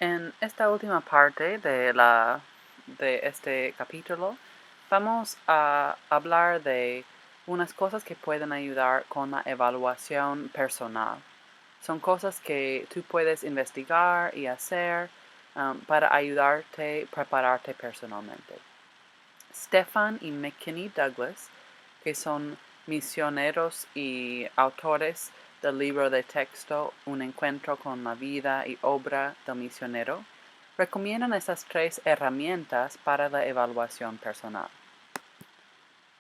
En esta última parte de este capítulo vamos a hablar de unas cosas que pueden ayudar con la evaluación personal. Son cosas que tú puedes investigar y hacer para ayudarte a prepararte personalmente. Stephan y McKinney Douglas, que son misioneros y autores del libro de texto Un encuentro con la vida y obra del misionero, recomiendan estas tres herramientas para la evaluación personal.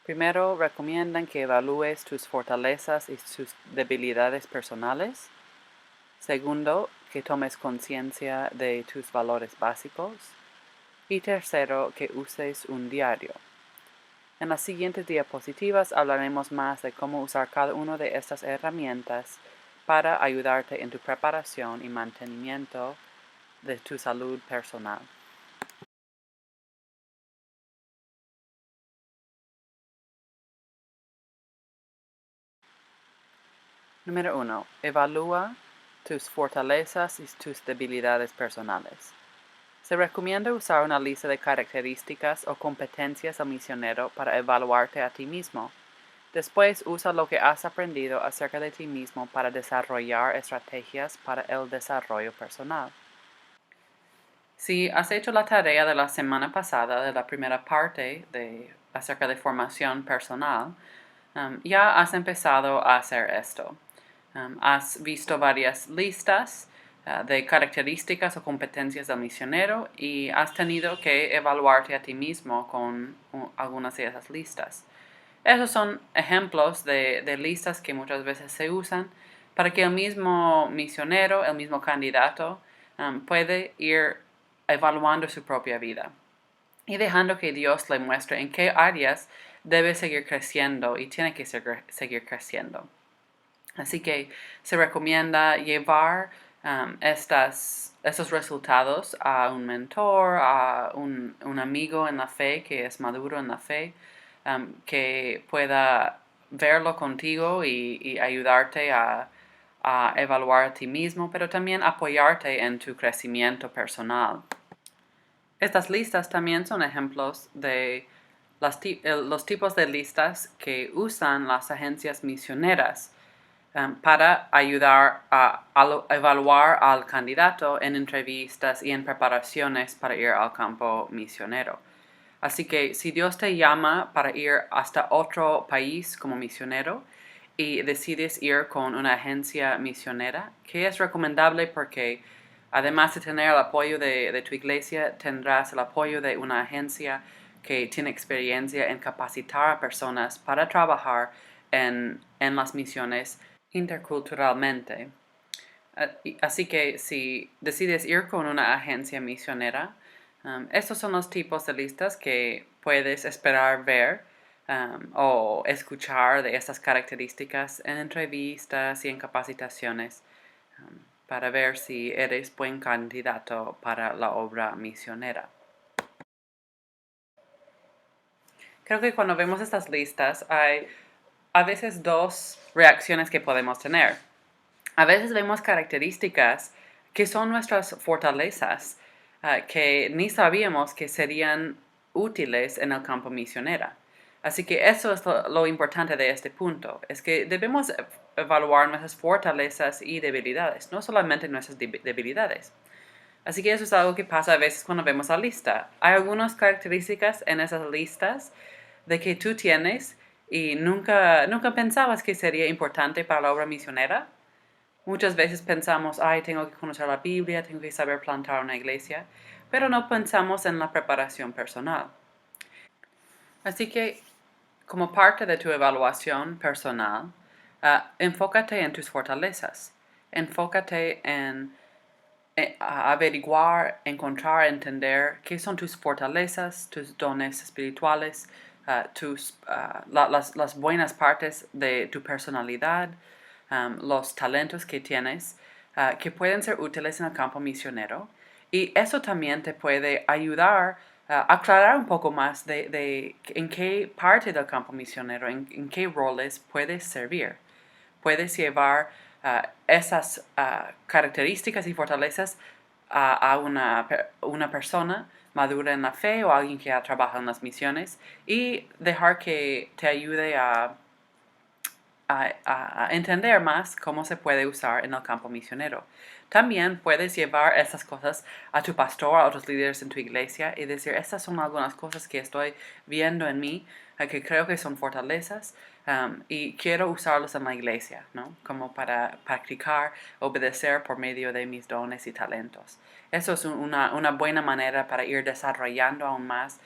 Primero, recomiendan que evalúes tus fortalezas y tus debilidades personales. Segundo, que tomes conciencia de tus valores básicos. Y tercero, que uses un diario. En las siguientes diapositivas hablaremos más de cómo usar cada una de estas herramientas para ayudarte en tu preparación y mantenimiento de tu salud personal. Número 1. Evalúa tus fortalezas y tus debilidades personales. Se recomienda usar una lista de características o competencias del misionero para evaluarte a ti mismo. Después usa lo que has aprendido acerca de ti mismo para desarrollar estrategias para el desarrollo personal. Si has hecho la tarea de la semana pasada, de la primera parte acerca de formación personal, ya has empezado a hacer esto. Has visto varias listas de características o competencias del misionero y has tenido que evaluarte a ti mismo con algunas de esas listas. Esos son ejemplos de listas que muchas veces se usan para que el mismo misionero, el mismo candidato, puede ir evaluando su propia vida y dejando que Dios le muestre en qué áreas debe seguir creciendo y tiene que seguir creciendo. Así que se recomienda llevar estos resultados a un mentor, a un amigo en la fe que es maduro en la fe, que pueda verlo contigo y ayudarte a evaluar a ti mismo, pero también apoyarte en tu crecimiento personal. Estas listas también son ejemplos de los tipos de listas que usan las agencias misioneras para ayudar a evaluar al candidato en entrevistas y en preparaciones para ir al campo misionero. Así que si Dios te llama para ir hasta otro país como misionero y decides ir con una agencia misionera, que es recomendable porque además de tener el apoyo de tu iglesia, tendrás el apoyo de una agencia que tiene experiencia en capacitar a personas para trabajar en las misiones interculturalmente. Así que si decides ir con una agencia misionera, estos son los tipos de listas que puedes esperar ver o escuchar de estas características en entrevistas y en capacitaciones para ver si eres buen candidato para la obra misionera. Creo que cuando vemos estas listas hay a veces dos reacciones que podemos tener. A veces vemos características que son nuestras fortalezas, que ni sabíamos que serían útiles en el campo misionero. Así que eso es lo importante de este punto, es que debemos evaluar nuestras fortalezas y debilidades, no solamente nuestras debilidades. Así que eso es algo que pasa a veces cuando vemos la lista. Hay algunas características en esas listas de que tú tienes y nunca pensabas que sería importante para la obra misionera. Muchas veces pensamos, tengo que conocer la Biblia, tengo que saber plantar una iglesia, pero no pensamos en la preparación personal. Así que, como parte de tu evaluación personal, enfócate en tus fortalezas. Enfócate en averiguar, encontrar, entender qué son tus fortalezas, tus dones espirituales, las buenas partes de tu personalidad, los talentos que tienes, que pueden ser útiles en el campo misionero. Y eso también te puede ayudar a aclarar un poco más de en qué parte del campo misionero, en qué roles puedes servir. Puedes llevar esas características y fortalezas a una persona madura en la fe o alguien que ha trabajado en las misiones y dejar que te ayude a entender más cómo se puede usar en el campo misionero. También puedes llevar esas cosas a tu pastor, a otros líderes en tu iglesia y decir, estas son algunas cosas que estoy viendo en mí, que creo que son fortalezas y quiero usarlos en la iglesia, ¿no? Como para practicar, obedecer por medio de mis dones y talentos. Eso es una buena manera para ir desarrollando aún más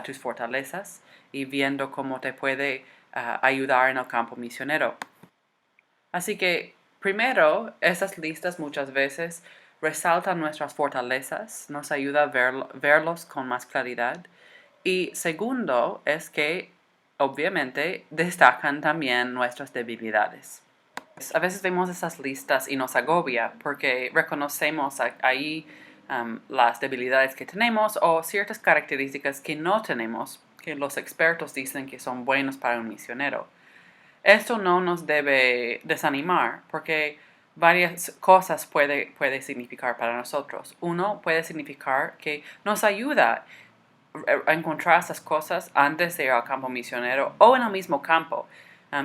tus fortalezas y viendo cómo te puede ayudar en el campo misionero. Así que, primero, esas listas muchas veces resaltan nuestras fortalezas, nos ayuda a verlos con más claridad. Y segundo, es que, obviamente, destacan también nuestras debilidades. A veces vemos esas listas y nos agobia porque reconocemos ahí las debilidades que tenemos o ciertas características que no tenemos, que los expertos dicen que son buenos para un misionero. Esto no nos debe desanimar porque varias cosas puede significar para nosotros. Uno, puede significar que nos ayuda a encontrar esas cosas antes de ir al campo misionero o en el mismo campo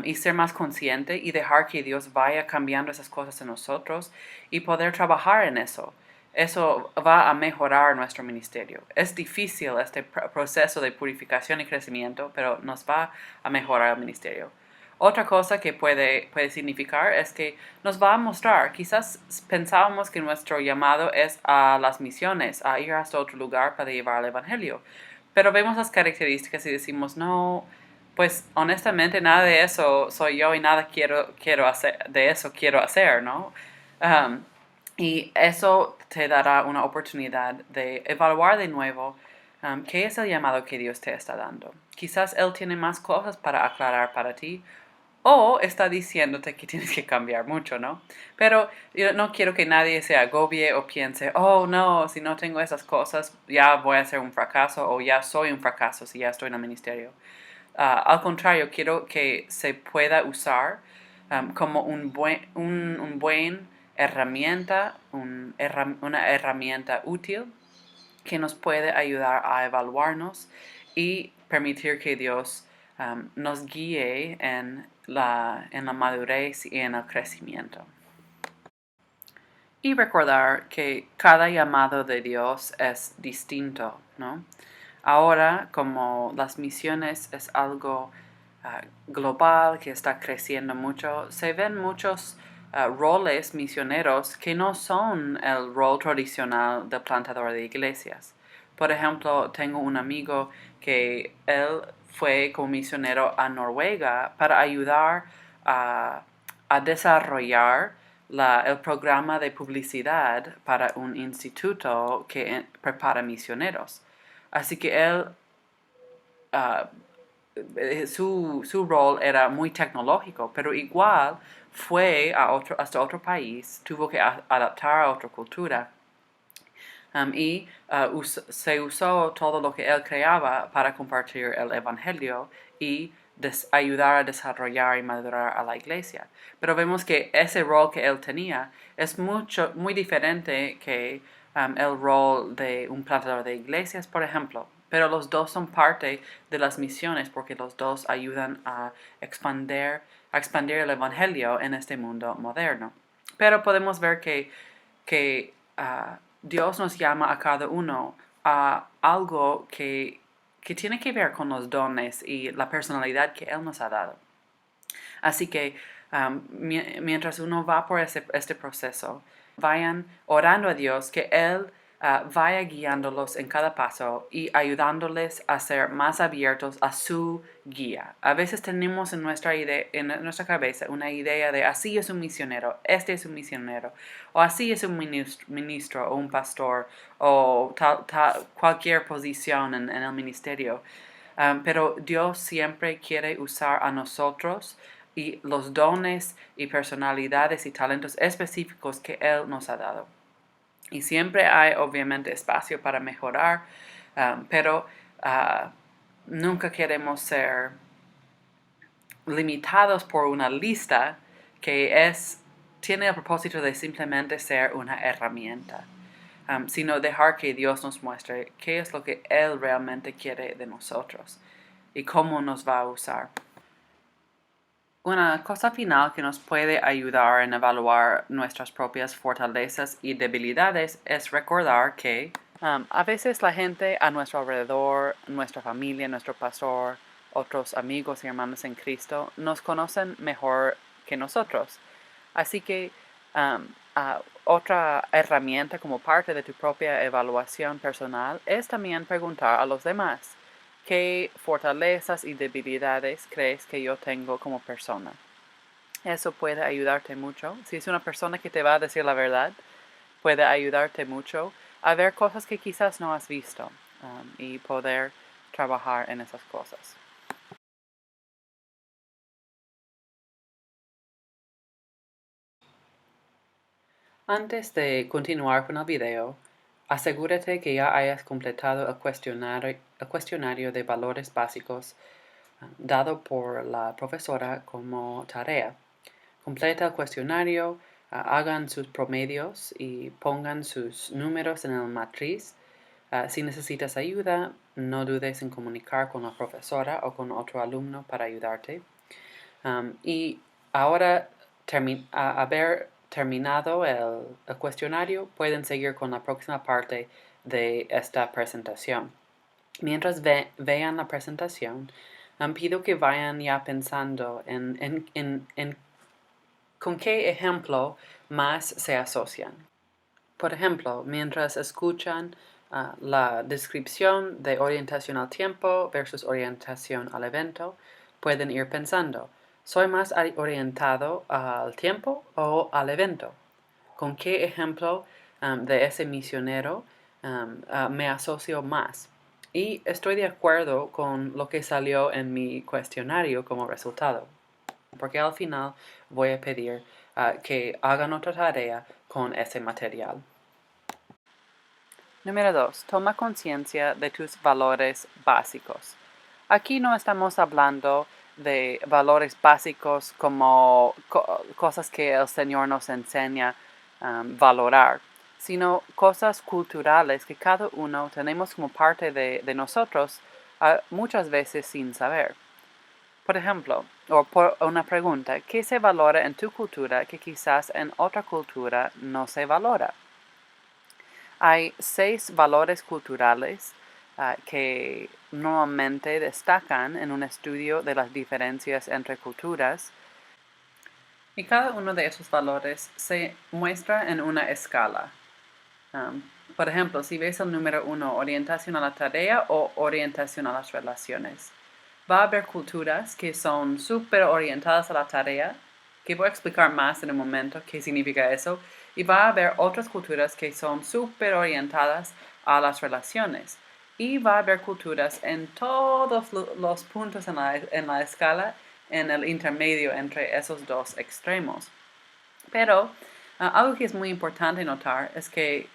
y ser más consciente y dejar que Dios vaya cambiando esas cosas en nosotros y poder trabajar en eso. Eso va a mejorar nuestro ministerio. Es difícil este proceso de purificación y crecimiento, pero nos va a mejorar el ministerio. Otra cosa que puede significar es que nos va a mostrar, quizás pensábamos que nuestro llamado es a las misiones, a ir hasta otro lugar para llevar el Evangelio, pero vemos las características y decimos, no, pues honestamente nada de eso soy yo y nada quiero hacer, de eso quiero hacer, ¿no? Y eso te dará una oportunidad de evaluar de nuevo qué es el llamado que Dios te está dando. Quizás Él tiene más cosas para aclarar para ti o está diciéndote que tienes que cambiar mucho, ¿no? Pero yo no quiero que nadie se agobie o piense, oh no, si no tengo esas cosas ya voy a ser un fracaso o ya soy un fracaso si ya estoy en el ministerio. Al contrario, quiero que se pueda usar como un buen herramienta, una herramienta útil que nos puede ayudar a evaluarnos y permitir que Dios nos guíe en la madurez y en el crecimiento. Y recordar que cada llamado de Dios es distinto, ¿no? Ahora, como las misiones es algo global que está creciendo mucho, se ven muchos roles misioneros que no son el rol tradicional del plantador de iglesias. Por ejemplo, tengo un amigo que él fue como misionero a Noruega para ayudar a desarrollar el programa de publicidad para un instituto que prepara misioneros. Así que él, su rol era muy tecnológico, pero igual fue hasta otro país, tuvo que adaptar a otra cultura. Se usó todo lo que él creaba para compartir el Evangelio y ayudar a desarrollar y madurar a la iglesia. Pero vemos que ese rol que él tenía es muy diferente que el rol de un plantador de iglesias, por ejemplo. Pero los dos son parte de las misiones porque los dos ayudan a expandir el Evangelio en este mundo moderno. Pero podemos ver que Dios nos llama a cada uno a algo que tiene que ver con los dones y la personalidad que Él nos ha dado. Así que mientras uno va por este proceso, vayan orando a Dios que Él vaya guiándolos en cada paso y ayudándoles a ser más abiertos a su guía. A veces tenemos en nuestra cabeza una idea de así es un misionero, este es un misionero, o así es un ministro o un pastor, o cualquier posición en el ministerio. Pero Dios siempre quiere usar a nosotros y los dones y personalidades y talentos específicos que Él nos ha dado. Y siempre hay obviamente espacio para mejorar, pero nunca queremos ser limitados por una lista que tiene el propósito de simplemente ser una herramienta. sino dejar que Dios nos muestre qué es lo que Él realmente quiere de nosotros y cómo nos va a usar. Una cosa final que nos puede ayudar en evaluar nuestras propias fortalezas y debilidades es recordar que a veces la gente a nuestro alrededor, nuestra familia, nuestro pastor, otros amigos y hermanos en Cristo, nos conocen mejor que nosotros. Así que otra herramienta como parte de tu propia evaluación personal es también preguntar a los demás, ¿qué fortalezas y debilidades crees que yo tengo como persona? Eso puede ayudarte mucho. Si es una persona que te va a decir la verdad, puede ayudarte mucho a ver cosas que quizás no has visto y poder trabajar en esas cosas. Antes de continuar con el video, asegúrate que ya hayas completado el cuestionario de valores básicos dado por la profesora como tarea. Completa el cuestionario, hagan sus promedios y pongan sus números en el matriz. Si necesitas ayuda, no dudes en comunicar con la profesora o con otro alumno para ayudarte. Y ahora, haber terminado el cuestionario, pueden seguir con la próxima parte de esta presentación. Mientras vean la presentación, pido que vayan ya pensando en con qué ejemplo más se asocian. Por ejemplo, mientras escuchan la descripción de orientación al tiempo versus orientación al evento, pueden ir pensando, ¿soy más orientado al tiempo o al evento? ¿Con qué ejemplo de ese misionero me asocio más? Y estoy de acuerdo con lo que salió en mi cuestionario como resultado, porque al final voy a pedir que hagan otra tarea con ese material. Número 2. Toma conciencia de tus valores básicos. Aquí no estamos hablando de valores básicos como cosas que el Señor nos enseña valorar, sino cosas culturales que cada uno tenemos como parte de nosotros muchas veces sin saber. Por ejemplo, o por una pregunta, ¿qué se valora en tu cultura que quizás en otra cultura no se valora? Hay 6 valores culturales que normalmente destacan en un estudio de las diferencias entre culturas, y cada uno de esos valores se muestra en una escala. Por ejemplo, si ves el número 1, orientación a la tarea o orientación a las relaciones, va a haber culturas que son súper orientadas a la tarea, que voy a explicar más en un momento qué significa eso, y va a haber otras culturas que son súper orientadas a las relaciones. Y va a haber culturas en todos los puntos en la escala, en el intermedio entre esos dos extremos. Pero algo que es muy importante notar es que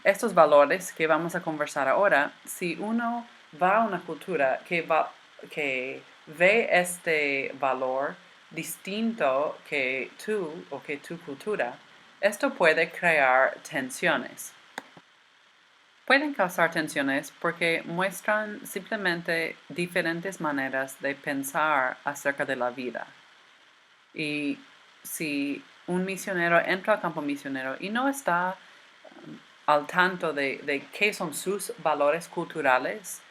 estos valores que vamos a conversar ahora, si uno va a una cultura que ve este valor distinto que tú o que tu cultura, esto puede crear tensiones. Pueden causar tensiones porque muestran simplemente diferentes maneras de pensar acerca de la vida. Y si un misionero entra al campo misionero y no está al tanto de qué son sus valores culturales,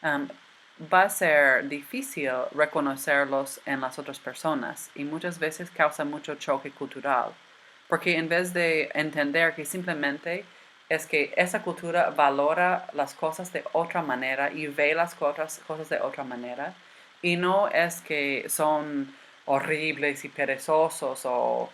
va a ser difícil reconocerlos en las otras personas y muchas veces causa mucho choque cultural, porque en vez de entender que simplemente es que esa cultura valora las cosas de otra manera y ve las cosas de otra manera, y no es que son horribles y perezosos o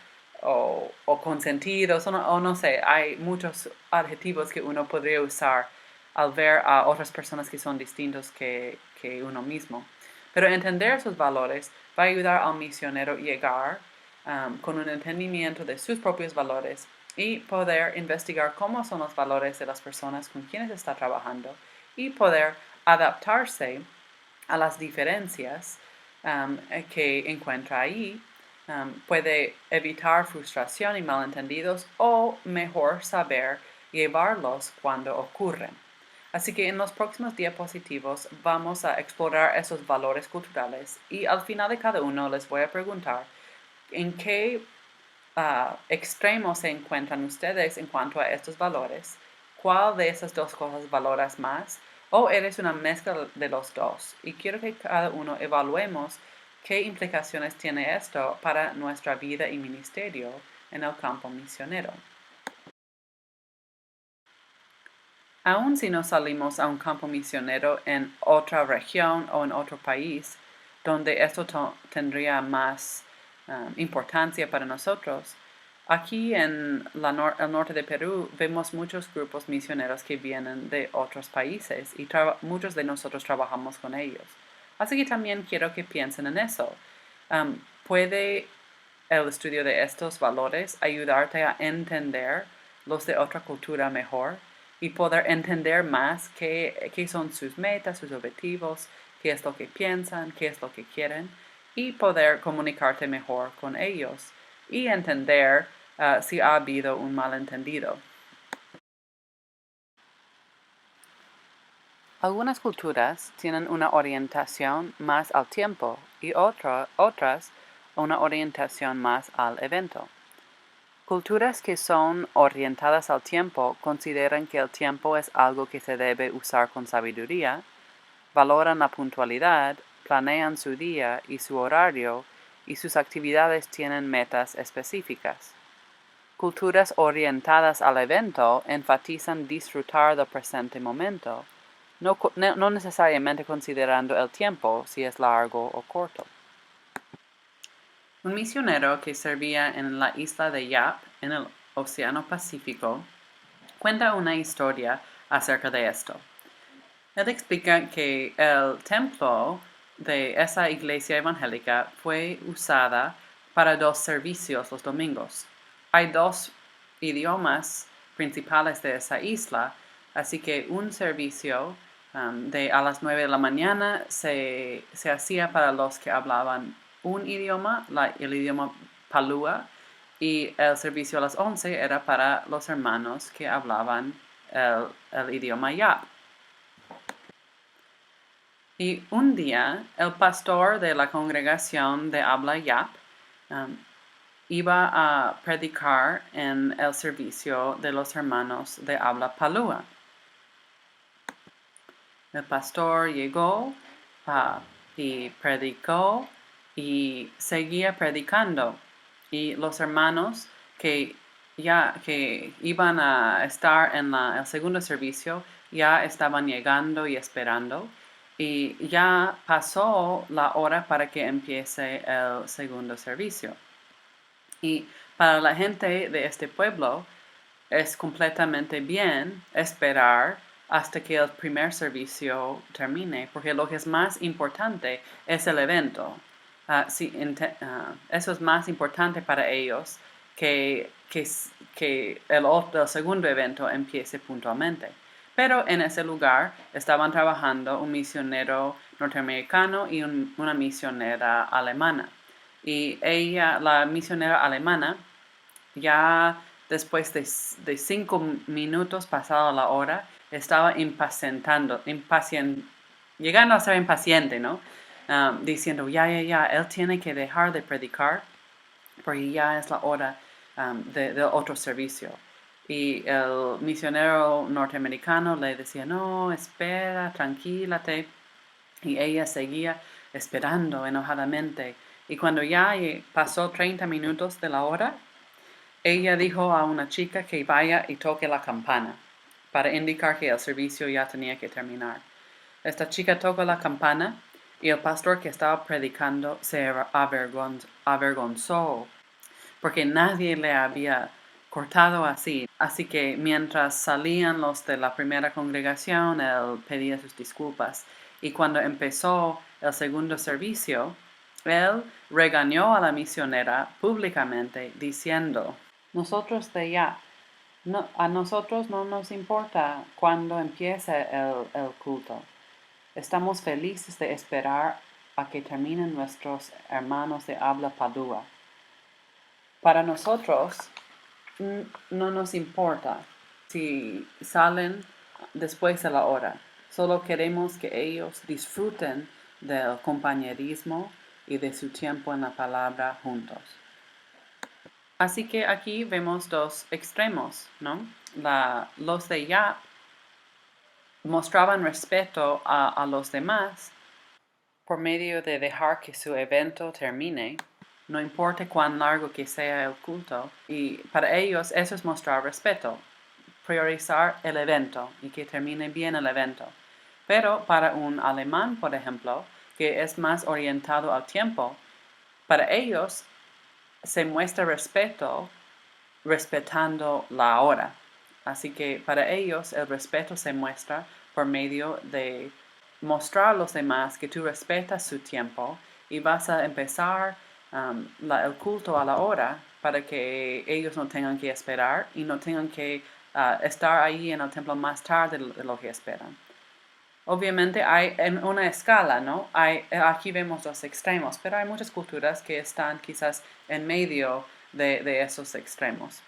consentidos, o no sé, hay muchos adjetivos que uno podría usar al ver a otras personas que son distintos que uno mismo. Pero entender sus valores va a ayudar al misionero a llegar con un entendimiento de sus propios valores y poder investigar cómo son los valores de las personas con quienes está trabajando y poder adaptarse a las diferencias que encuentra ahí. Puede evitar frustración y malentendidos, o mejor saber llevarlos cuando ocurren. Así que en los próximos diapositivos vamos a explorar esos valores culturales y al final de cada uno les voy a preguntar en qué extremos se encuentran ustedes en cuanto a estos valores, cuál de esas dos cosas valoras más o eres una mezcla de los dos. Y quiero que cada uno evaluemos qué implicaciones tiene esto para nuestra vida y ministerio en el campo misionero. Aun si nos salimos a un campo misionero en otra región o en otro país, donde esto tendría más importancia para nosotros, aquí en el norte de Perú vemos muchos grupos misioneros que vienen de otros países y muchos de nosotros trabajamos con ellos. Así que también quiero que piensen en eso. ¿Puede el estudio de estos valores ayudarte a entender los de otra cultura mejor y poder entender más qué son sus metas, sus objetivos, qué es lo que piensan, qué es lo que quieren y poder comunicarte mejor con ellos y entender si ha habido un malentendido? Algunas culturas tienen una orientación más al tiempo y otras una orientación más al evento. Culturas que son orientadas al tiempo consideran que el tiempo es algo que se debe usar con sabiduría, valoran la puntualidad, planean su día y su horario y sus actividades tienen metas específicas. Culturas orientadas al evento enfatizan disfrutar del presente momento, no necesariamente considerando el tiempo si es largo o corto. Un misionero que servía en la isla de Yap, en el Océano Pacífico, cuenta una historia acerca de esto. Él explica que el templo de esa iglesia evangélica fue usada para 2 servicios los domingos. Hay 2 idiomas principales de esa isla, así que un servicio a las 9 de la mañana se hacía para los que hablaban un idioma, el idioma Palua, y el servicio a las 11 era para los hermanos que hablaban el idioma Yap. Y un día el pastor de la congregación de habla Yap iba a predicar en el servicio de los hermanos de habla Palua. El pastor llegó y predicó y seguía predicando. Y los hermanos que iban a estar en el segundo servicio ya estaban llegando y esperando. Y ya pasó la hora para que empiece el segundo servicio. Y para la gente de este pueblo es completamente bien esperar hasta que el primer servicio termine, porque lo que es más importante es el evento. Eso es más importante para ellos que el segundo evento empiece puntualmente. Pero en ese lugar estaban trabajando un misionero norteamericano y una misionera alemana. Y la misionera alemana, ya después de 5 minutos pasada la hora, estaba llegando a ser impaciente, ¿no? Diciendo, ya, él tiene que dejar de predicar porque ya es la hora del otro servicio. Y el misionero norteamericano le decía, no, espera, tranquílate. Y ella seguía esperando enojadamente. Y cuando ya pasó 30 minutos de la hora, ella dijo a una chica que vaya y toque la campana para indicar que el servicio ya tenía que terminar. Esta chica tocó la campana y el pastor que estaba predicando se avergonzó porque nadie le había cortado así. Así que mientras salían los de la primera congregación, él pedía sus disculpas. Y cuando empezó el segundo servicio, él regañó a la misionera públicamente diciendo, nosotros de allá, a nosotros no nos importa cuándo empiece el culto. Estamos felices de esperar a que terminen nuestros hermanos de habla padua. Para nosotros no nos importa si salen después de la hora. Solo queremos que ellos disfruten del compañerismo y de su tiempo en la palabra juntos. Así que aquí vemos dos extremos, ¿no? Los de Yap mostraban respeto a los demás por medio de dejar que su evento termine, no importa cuán largo que sea el culto, y para ellos eso es mostrar respeto, priorizar el evento y que termine bien el evento. Pero para un alemán, por ejemplo, que es más orientado al tiempo, para ellos se muestra respeto respetando la hora. Así que para ellos el respeto se muestra por medio de mostrar a los demás que tú respetas su tiempo y vas a empezar el culto a la hora para que ellos no tengan que esperar y no tengan que estar ahí en el templo más tarde de lo que esperan. Obviamente hay en una escala, ¿no? Aquí vemos los extremos, pero hay muchas culturas que están quizás en medio de esos extremos.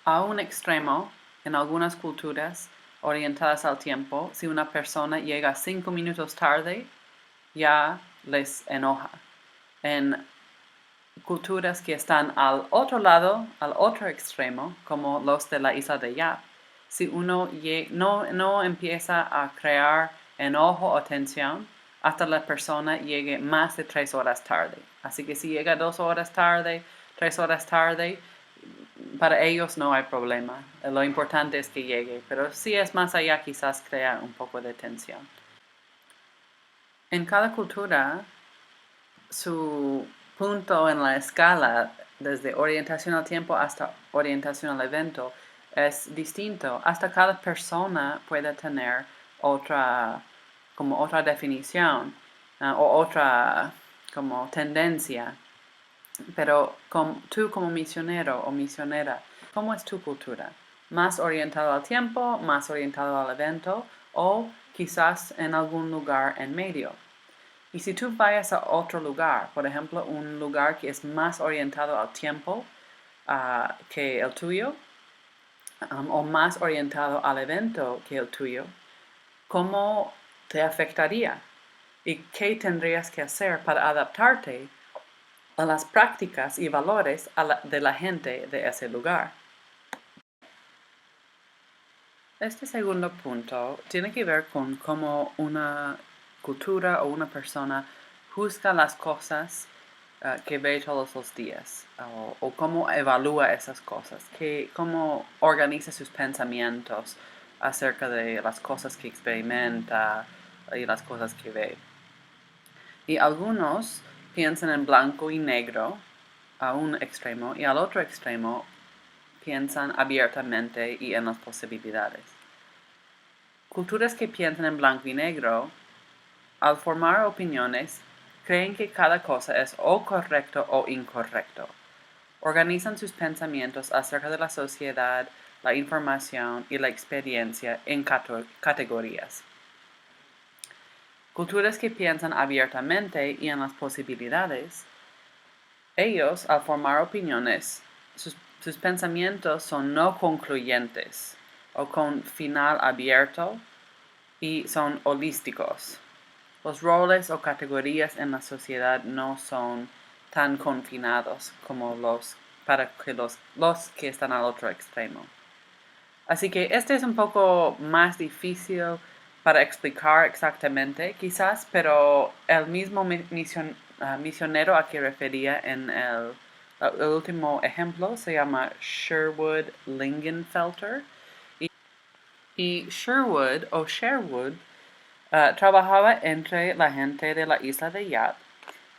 A un extremo, en algunas culturas orientadas al tiempo, si una persona llega 5 minutos tarde, ya les enoja. En culturas que están al otro lado, al otro extremo, como los de la isla de Yap, si uno no empieza a crear enojo o tensión hasta la persona llegue más de 3 horas tarde. Así que si llega 2 horas tarde, 3 horas tarde, para ellos no hay problema. Lo importante es que llegue, pero si es más allá quizás crea un poco de tensión. En cada cultura, su punto en la escala, desde orientación al tiempo hasta orientación al evento, es distinto. Hasta cada persona puede tener otra definición o otra como tendencia. Pero tú como misionero o misionera, ¿cómo es tu cultura? ¿Más orientado al tiempo, más orientado al evento o quizás en algún lugar en medio? Y si tú vayas a otro lugar, por ejemplo, un lugar que es más orientado al tiempo que el tuyo, o más orientado al evento que el tuyo, ¿cómo te afectaría? ¿Y qué tendrías que hacer para adaptarte a las prácticas y valores de la gente de ese lugar? Este segundo punto tiene que ver con cómo una cultura o una persona juzga las cosas que ve todos los días o cómo evalúa esas cosas, cómo organiza sus pensamientos acerca de las cosas que experimenta y las cosas que ve. Y algunos piensan en blanco y negro a un extremo y al otro extremo piensan abiertamente y en las posibilidades. Culturas que piensan en blanco y negro, al formar opiniones, creen que cada cosa es o correcto o incorrecto. Organizan sus pensamientos acerca de la sociedad, la información y la experiencia en categorías. Culturas que piensan abiertamente y en las posibilidades, ellos, al formar opiniones, sus pensamientos son no concluyentes o con final abierto y son holísticos. Los roles o categorías en la sociedad no son tan confinados como los que están al otro extremo. Así que este es un poco más difícil para explicar exactamente, quizás, pero el mismo misionero a que refería en el último ejemplo se llama Sherwood Lingenfelter. Y Sherwood trabajaba entre la gente de la isla de Yap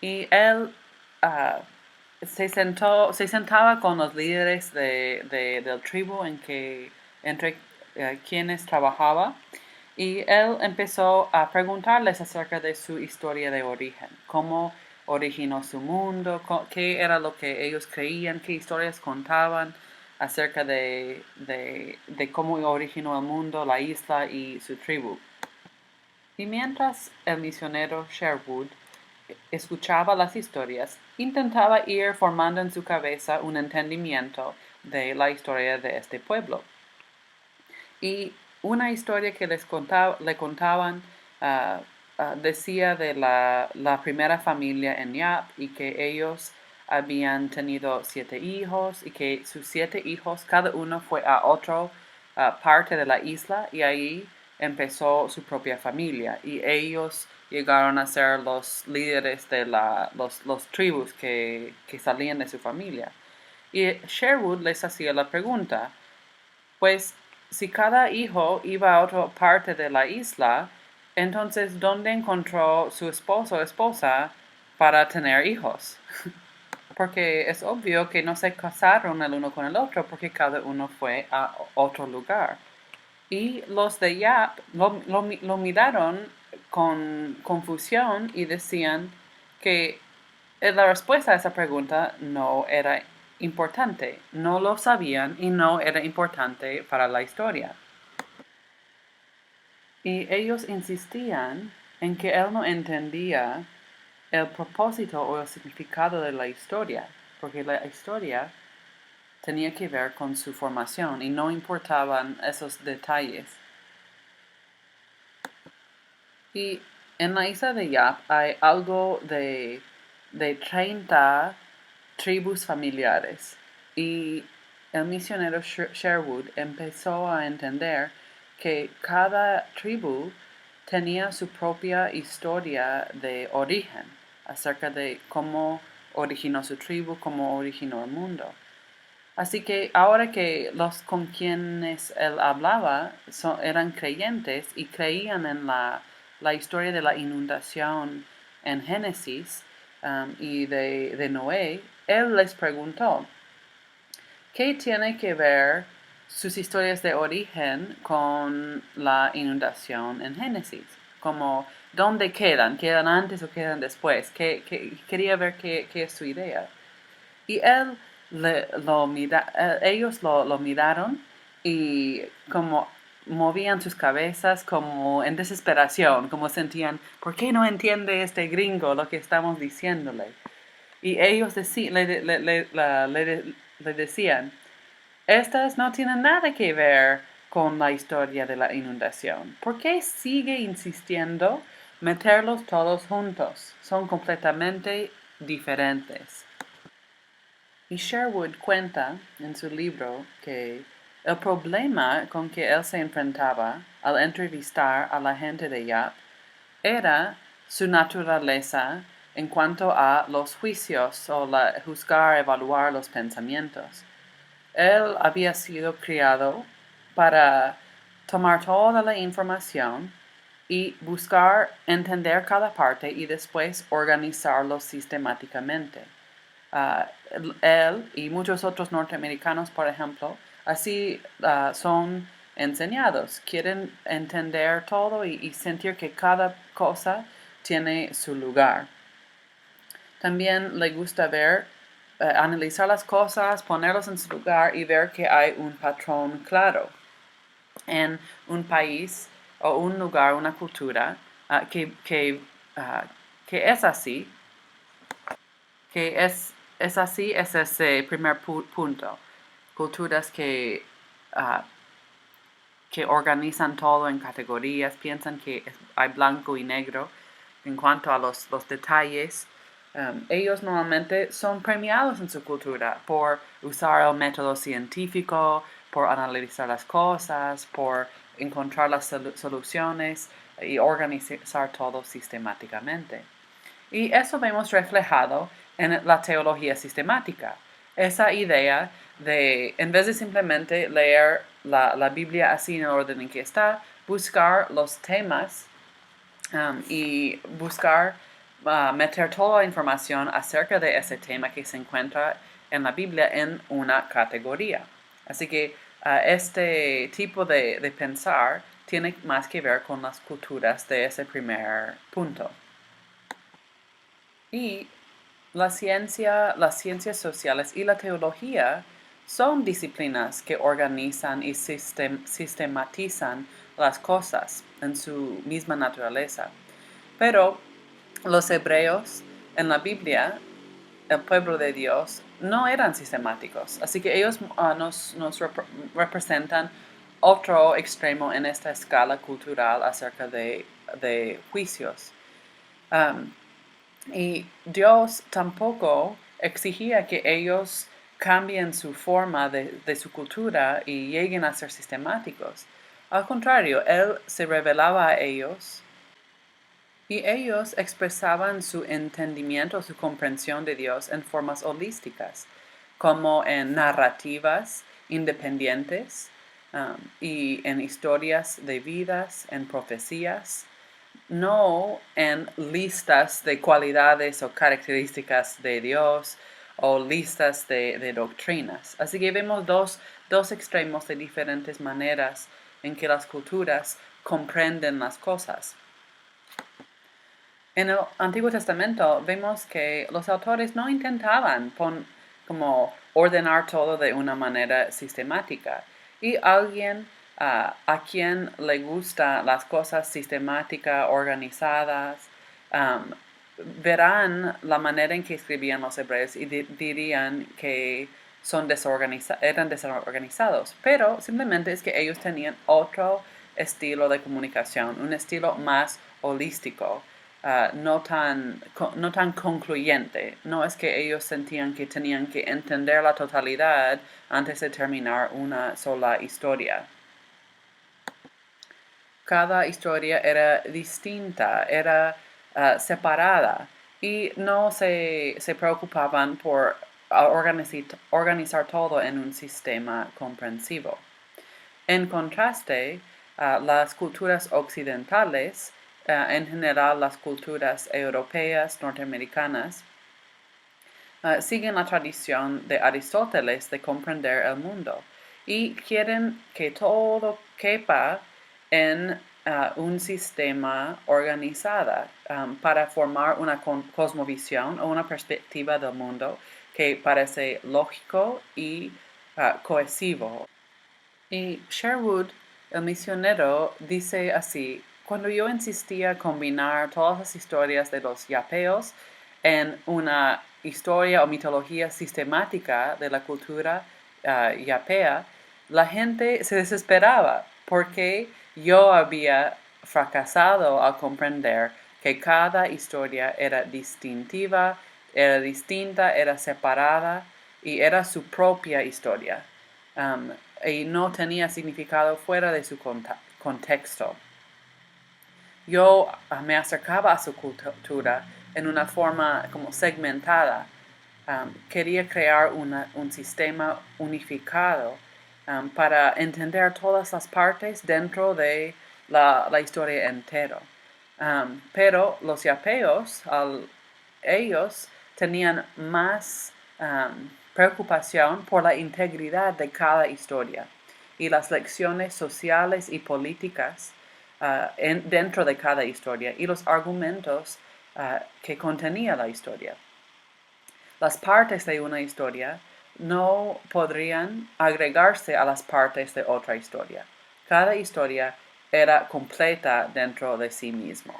y él se sentaba con los líderes del tribu entre quienes trabajaba y él empezó a preguntarles acerca de su historia de origen, cómo originó su mundo, qué era lo que ellos creían, qué historias contaban acerca de cómo originó el mundo, la isla y su tribu. Y mientras el misionero Sherwood escuchaba las historias, intentaba ir formando en su cabeza un entendimiento de la historia de este pueblo. Y una historia que le contaban decía de la primera familia en Yap y que ellos habían tenido 7 hijos y que sus 7 hijos, cada uno fue a otra parte de la isla y ahí empezó su propia familia y ellos llegaron a ser los líderes de los tribus que salían de su familia. Y Sherwood les hacía la pregunta, pues si cada hijo iba a otra parte de la isla, entonces ¿dónde encontró su esposo o esposa para tener hijos? Porque es obvio que no se casaron el uno con el otro porque cada uno fue a otro lugar. Y los de Yap lo miraron con confusión y decían que la respuesta a esa pregunta no era importante, no lo sabían y no era importante para la historia. Y ellos insistían en que él no entendía el propósito o el significado de la historia, porque la historia tenía que ver con su formación y no importaban esos detalles. Y en la isla de Yap hay algo de 30 tribus familiares y el misionero Sherwood empezó a entender que cada tribu tenía su propia historia de origen acerca de cómo originó su tribu, cómo originó el mundo. Así que ahora que los con quienes él hablaba eran creyentes y creían en la historia de la inundación en Génesis y de Noé, él les preguntó, ¿qué tiene que ver sus historias de origen con la inundación en Génesis? Como, ¿dónde quedan? ¿Quedan antes o quedan después? Quería ver qué es su idea. Y ellos lo miraron y como movían sus cabezas como en desesperación, como sentían, ¿por qué no entiende este gringo lo que estamos diciéndole? Y ellos le decían, estas no tienen nada que ver con la historia de la inundación. ¿Por qué sigue insistiendo meterlos todos juntos? Son completamente diferentes. Y Sherwood cuenta en su libro que el problema con que él se enfrentaba al entrevistar a la gente de Yap era su naturaleza en cuanto a los juicios o juzgar, evaluar los pensamientos. Él había sido criado para tomar toda la información y buscar entender cada parte y después organizarlo sistemáticamente. Él y muchos otros norteamericanos, por ejemplo, así son enseñados. Quieren entender todo y sentir que cada cosa tiene su lugar. También le gusta ver, analizar las cosas, ponerlos en su lugar y ver que hay un patrón claro en un país o un lugar, una cultura que es así, que es así, es ese primer punto. Culturas que organizan todo en categorías, piensan que hay blanco y negro en cuanto a los detalles. Ellos normalmente son premiados en su cultura por usar el método científico, por analizar las cosas, por encontrar las soluciones y organizar todo sistemáticamente. Y eso vemos reflejado en la teología sistemática. Esa idea de, en vez de simplemente leer la Biblia así en el orden en que está, buscar los temas y buscar meter toda la información acerca de ese tema que se encuentra en la Biblia en una categoría. Así que este tipo de pensar tiene más que ver con las culturas de ese primer punto. Y la ciencia, las ciencias sociales y la teología son disciplinas que organizan y sistematizan las cosas en su misma naturaleza. Pero los hebreos en la Biblia, el pueblo de Dios, no eran sistemáticos. Así que ellos nos representan otro extremo en esta escala cultural acerca de juicios. Y Dios tampoco exigía que ellos cambien su forma de su cultura y lleguen a ser sistemáticos. Al contrario, Él se revelaba a ellos y ellos expresaban su entendimiento, su comprensión de Dios en formas holísticas, como en narrativas independientes, y en historias de vidas, en profecías, no en listas de cualidades o características de Dios o listas de doctrinas. Así que vemos dos extremos de diferentes maneras en que las culturas comprenden las cosas. En el Antiguo Testamento vemos que los autores no intentaban como ordenar todo de una manera sistemática. Y alguien a quien le gustan las cosas sistemáticas, organizadas, verán la manera en que escribían los hebreos y dirían que eran desorganizados. Pero simplemente es que ellos tenían otro estilo de comunicación, un estilo más holístico. No tan concluyente. No es que ellos sentían que tenían que entender la totalidad antes de terminar una sola historia. Cada historia era distinta, era separada y no se preocupaban por organizar todo en un sistema comprensivo. En contraste, las culturas occidentales, en general las culturas europeas, norteamericanas, siguen la tradición de Aristóteles de comprender el mundo y quieren que todo quepa en un sistema organizado para formar una cosmovisión o una perspectiva del mundo que parece lógico y cohesivo. Y Sherwood, el misionero, dice así: cuando yo insistía en combinar todas las historias de los yapeos en una historia o mitología sistemática de la cultura yapea, la gente se desesperaba porque yo había fracasado al comprender que cada historia era distintiva, era distinta, era separada y era su propia historia. Y no tenía significado fuera de su contexto. Yo me acercaba a su cultura en una forma como segmentada. Quería crear un sistema unificado para entender todas las partes dentro de la historia entera. Pero los yapeos, ellos tenían más preocupación por la integridad de cada historia y las lecciones sociales y políticas dentro de cada historia y los argumentos que contenía la historia. Las partes de una historia no podrían agregarse a las partes de otra historia. Cada historia era completa dentro de sí mismo.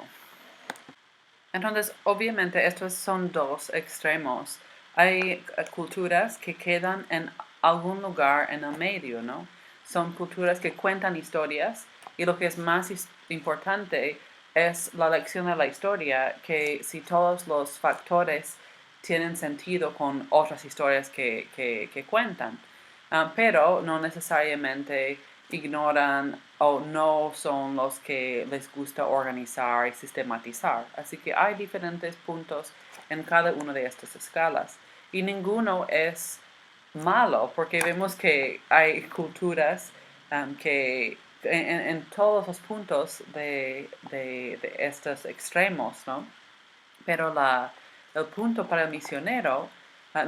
Entonces, obviamente, estos son dos extremos. Hay culturas que quedan en algún lugar en el medio, ¿no? Son culturas que cuentan historias y lo que es más importante es la lección de la historia, que si todos los factores tienen sentido con otras historias que cuentan, pero no necesariamente ignoran o no son los que les gusta organizar y sistematizar. Así que hay diferentes puntos en cada una de estas escalas y ninguno es malo porque vemos que hay culturas que en todos los puntos de estos extremos, ¿no? Pero el punto para el misionero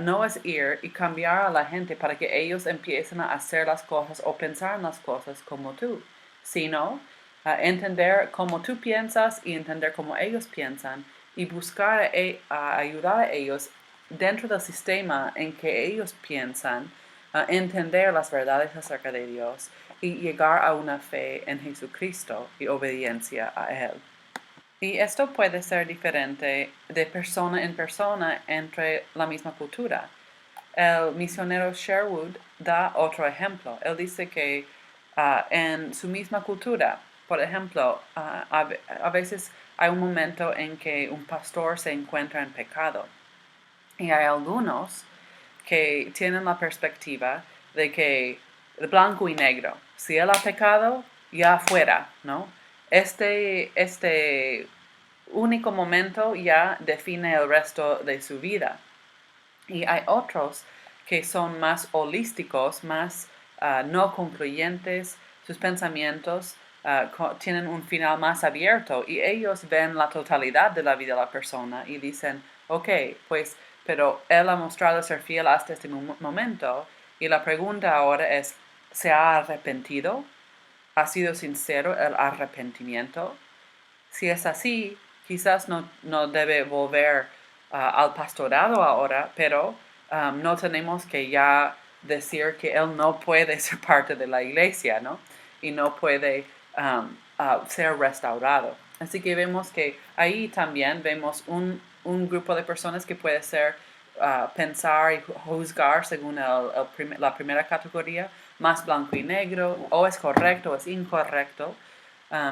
no es ir y cambiar a la gente para que ellos empiecen a hacer las cosas o pensar en las cosas como tú, sino entender cómo tú piensas y entender cómo ellos piensan y buscar a ayudar a ellos dentro del sistema en que ellos piensan, entender las verdades acerca de Dios y llegar a una fe en Jesucristo y obediencia a Él. Y esto puede ser diferente de persona en persona entre la misma cultura. el misionero Sherwood da otro ejemplo. Él dice que en su misma cultura, por ejemplo, a veces hay un momento en que un pastor se encuentra en pecado. Y hay algunos que tienen la perspectiva de que de blanco y negro, si él ha pecado, ya fuera, ¿no? Este único momento ya define el resto de su vida. Y hay otros que son más holísticos, más no concluyentes, sus pensamientos tienen un final más abierto y ellos ven la totalidad de la vida de la persona y dicen, ok, pues, pero él ha mostrado ser fiel hasta este momento y la pregunta ahora es, ¿se ha arrepentido? ¿Ha sido sincero el arrepentimiento? Si es así, quizás no debe volver al pastorado ahora, pero no tenemos que ya decir que él no puede ser parte de la iglesia, ¿no? Y no puede ser restaurado. Así que vemos que ahí también vemos un grupo de personas que puede ser pensar y juzgar según la primera categoría, más blanco y negro, o es correcto o es incorrecto.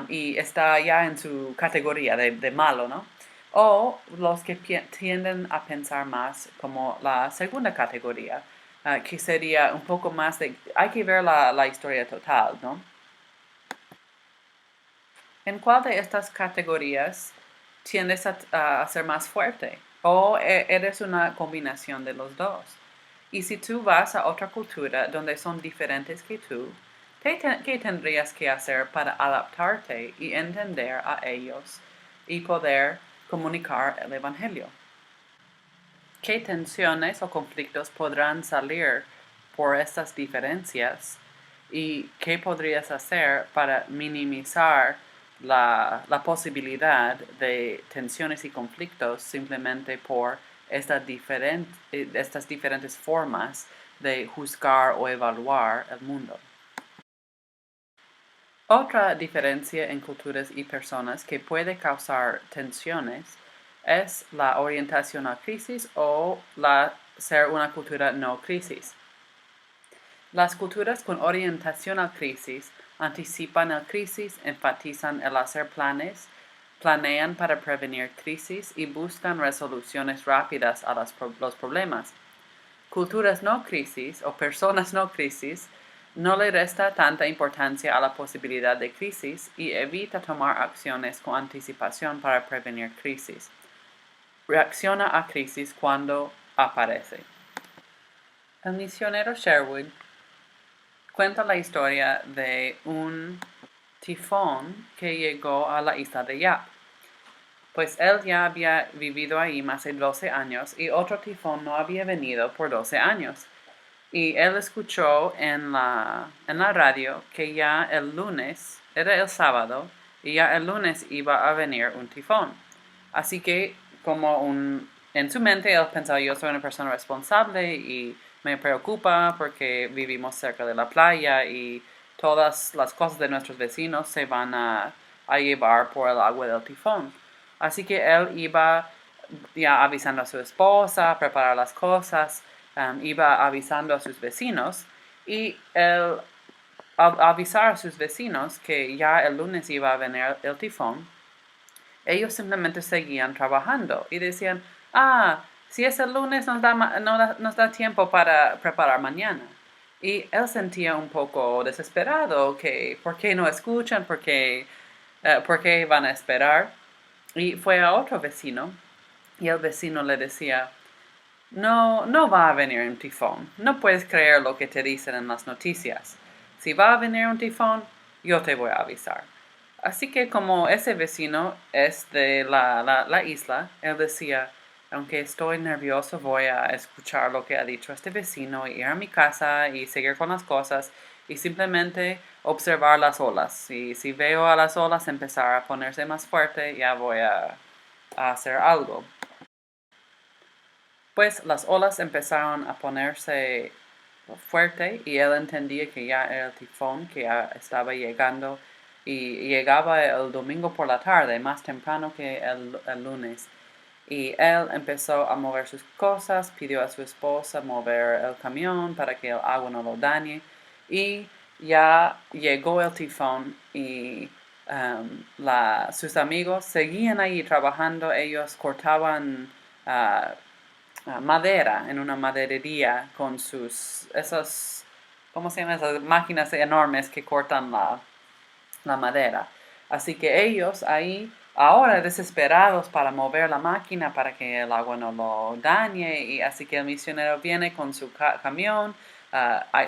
Y está ya en su categoría de malo, ¿no? O los que tienden a pensar más como la segunda categoría, que sería un poco más de, hay que ver la historia total, ¿no? ¿En cuál de estas categorías tiendes a ser más fuerte? ¿O eres una combinación de los dos? Y si tú vas a otra cultura donde son diferentes que tú, ¿qué tendrías que hacer para adaptarte y entender a ellos y poder comunicar el Evangelio? ¿Qué tensiones o conflictos podrán salir por estas diferencias? ¿Y qué podrías hacer para minimizar la posibilidad de tensiones y conflictos simplemente por estas diferentes formas de juzgar o evaluar el mundo? Otra diferencia en culturas y personas que puede causar tensiones es la orientación a crisis o ser una cultura no crisis. Las culturas con orientación a crisis anticipan la crisis, enfatizan el hacer planes, planean para prevenir crisis y buscan resoluciones rápidas a los problemas. Culturas no crisis o personas no crisis no le resta tanta importancia a la posibilidad de crisis y evita tomar acciones con anticipación para prevenir crisis. Reacciona a crisis cuando aparece. El misionero Sherwood cuenta la historia de un tifón que llegó a la isla de Yap. Pues él ya había vivido ahí más de 12 años y otro tifón no había venido por 12 años. Y él escuchó en la radio que ya el lunes, era el sábado, y ya el lunes iba a venir un tifón. Así que en su mente él pensaba, yo soy una persona responsable y me preocupa porque vivimos cerca de la playa y todas las cosas de nuestros vecinos se van a llevar por el agua del tifón. Así que él iba ya avisando a su esposa, preparar las cosas, iba avisando a sus vecinos y al avisar a sus vecinos que ya el lunes iba a venir el tifón, ellos simplemente seguían trabajando y decían, si es el lunes nos da tiempo para preparar mañana. Y él sentía un poco desesperado, que ¿por qué no escuchan? ¿Por qué van a esperar? Y fue a otro vecino y el vecino le decía, no va a venir un tifón. No puedes creer lo que te dicen en las noticias. Si va a venir un tifón, yo te voy a avisar. Así que como ese vecino es de la isla, él decía, aunque estoy nervioso, voy a escuchar lo que ha dicho este vecino, ir a mi casa y seguir con las cosas y simplemente observar las olas. Y si veo a las olas empezar a ponerse más fuerte, ya voy a hacer algo. Pues las olas empezaron a ponerse fuerte y él entendía que ya era el tifón que ya estaba llegando y llegaba el domingo por la tarde, más temprano que el lunes. y él empezó a mover sus cosas, pidió a su esposa mover el camión para que el agua no lo dañe y ya llegó el tifón y sus amigos seguían ahí trabajando, ellos cortaban madera en una maderería con esas, ¿cómo se llaman? Esas máquinas enormes que cortan la madera. Así que ellos ahí, ahora desesperados para mover la máquina para que el agua no lo dañe, y así que el misionero viene con su camión,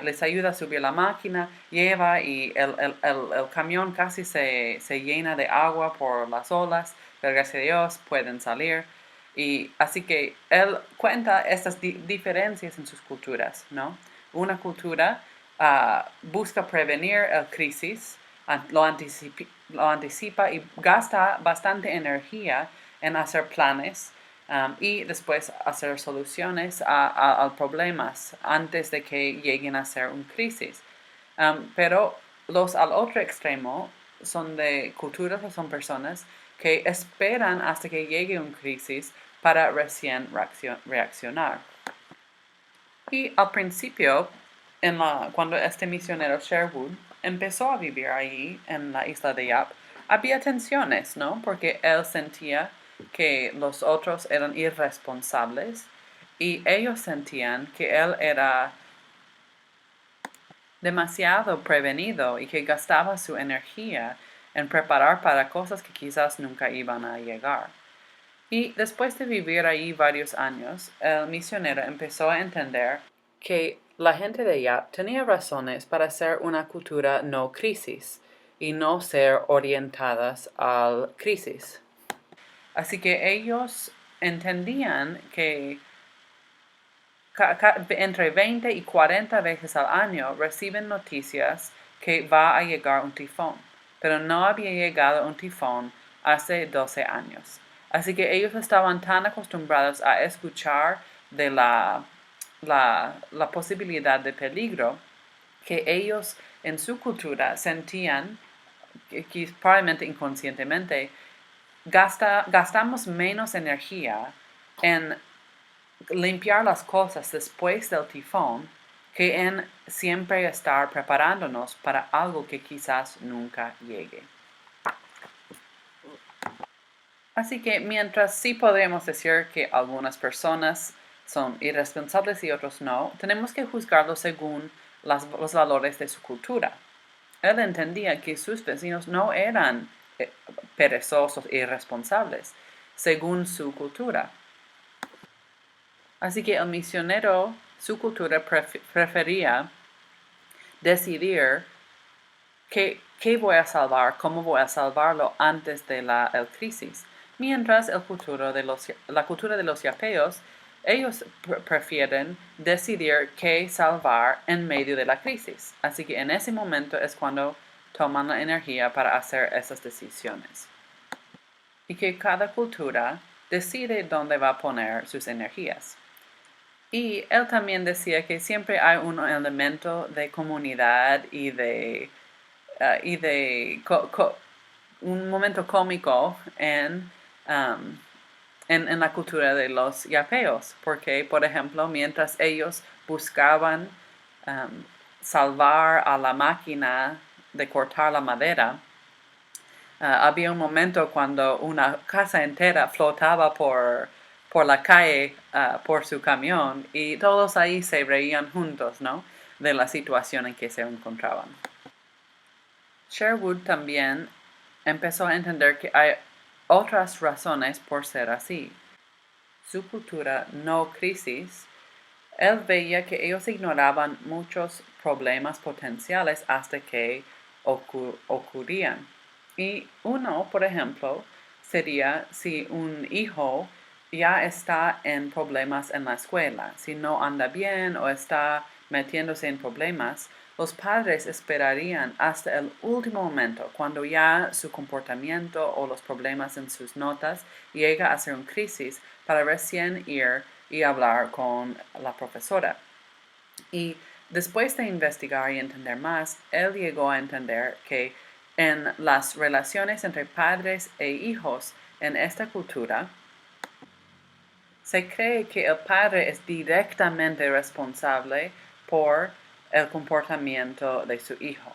les ayuda a subir la máquina, lleva y el camión casi se llena de agua por las olas, pero gracias a Dios pueden salir. Y así que él cuenta estas diferencias en sus culturas, ¿no? Una cultura busca prevenir el crisis, lo anticipa y gasta bastante energía en hacer planes y después hacer soluciones a problemas antes de que lleguen a ser una crisis. Pero los al otro extremo son de culturas o son personas que esperan hasta que llegue una crisis para recién reaccionar. Y al principio, cuando este misionero Sherwood empezó a vivir ahí en la isla de Yap, había tensiones, ¿no? Porque él sentía que los otros eran irresponsables y ellos sentían que él era demasiado prevenido y que gastaba su energía en preparar para cosas que quizás nunca iban a llegar. Y después de vivir ahí varios años, el misionero empezó a entender que la gente de allá tenía razones para ser una cultura no crisis y no ser orientadas al crisis. Así que ellos entendían que entre 20 y 40 veces al año reciben noticias que va a llegar un tifón, pero no había llegado un tifón hace 12 años. Así que ellos estaban tan acostumbrados a escuchar de la posibilidad de peligro que ellos en su cultura sentían, que probablemente inconscientemente, gastamos menos energía en limpiar las cosas después del tifón que en siempre estar preparándonos para algo que quizás nunca llegue. Así que mientras sí podemos decir que algunas personas son irresponsables y otros no, tenemos que juzgarlos según los valores de su cultura. Él entendía que sus vecinos no eran perezosos e irresponsables, según su cultura. Así que el misionero, su cultura prefería decidir qué voy a salvar, cómo voy a salvarlo antes de la crisis. Mientras la cultura de los yapeos, ellos prefieren decidir qué salvar en medio de la crisis. Así que en ese momento es cuando toman la energía para hacer esas decisiones. Y que cada cultura decide dónde va a poner sus energías. Y él también decía que siempre hay un elemento de comunidad y de un momento cómico en la cultura de los yapeos, porque, por ejemplo, mientras ellos buscaban salvar a la máquina de cortar la madera, había un momento cuando una casa entera flotaba por la calle, por su camión, y todos ahí se reían juntos, ¿no? De la situación en que se encontraban. Sherwood también empezó a entender que hay otras razones por ser así. Su cultura no crisis, él veía que ellos ignoraban muchos problemas potenciales hasta que ocurrían. Y uno, por ejemplo, sería si un hijo ya está en problemas en la escuela, si no anda bien o está metiéndose en problemas, los padres esperarían hasta el último momento, cuando ya su comportamiento o los problemas en sus notas llega a ser una crisis, para recién ir y hablar con la profesora. Y después de investigar y entender más, él llegó a entender que en las relaciones entre padres e hijos en esta cultura, Se cree que el padre es directamente responsable por el comportamiento de su hijo.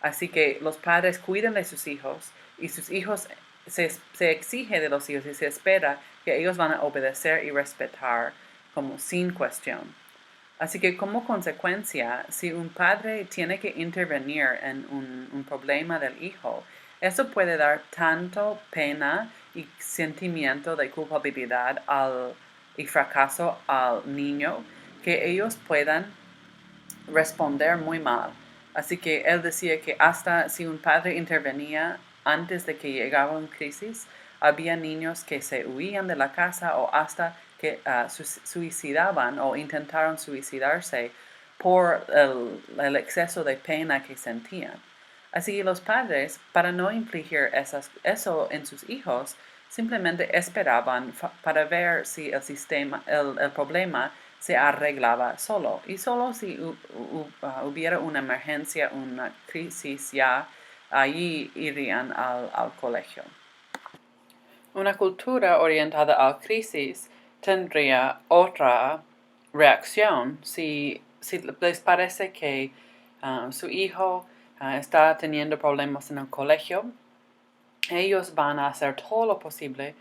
Así que los padres cuidan de sus hijos y sus hijos se exige de los hijos y se espera que ellos van a obedecer y respetar como sin cuestión. Así que como consecuencia, si un padre tiene que intervenir en un problema del hijo, eso puede dar tanto pena y sentimiento de culpabilidad y fracaso al niño que ellos puedan responder muy mal. Así que él decía que hasta si un padre intervenía antes de que llegara una crisis, había niños que se huían de la casa o hasta que suicidaban o intentaron suicidarse por el exceso de pena que sentían. Así que los padres, para no infligir eso en sus hijos, simplemente esperaban para ver si el problema se arreglaba solo. Y solo si hubiera una emergencia, una crisis, ya allí irían al colegio. Una cultura orientada a crisis tendría otra reacción si les parece que su hijo está teniendo problemas en el colegio. Ellos van a hacer todo lo posible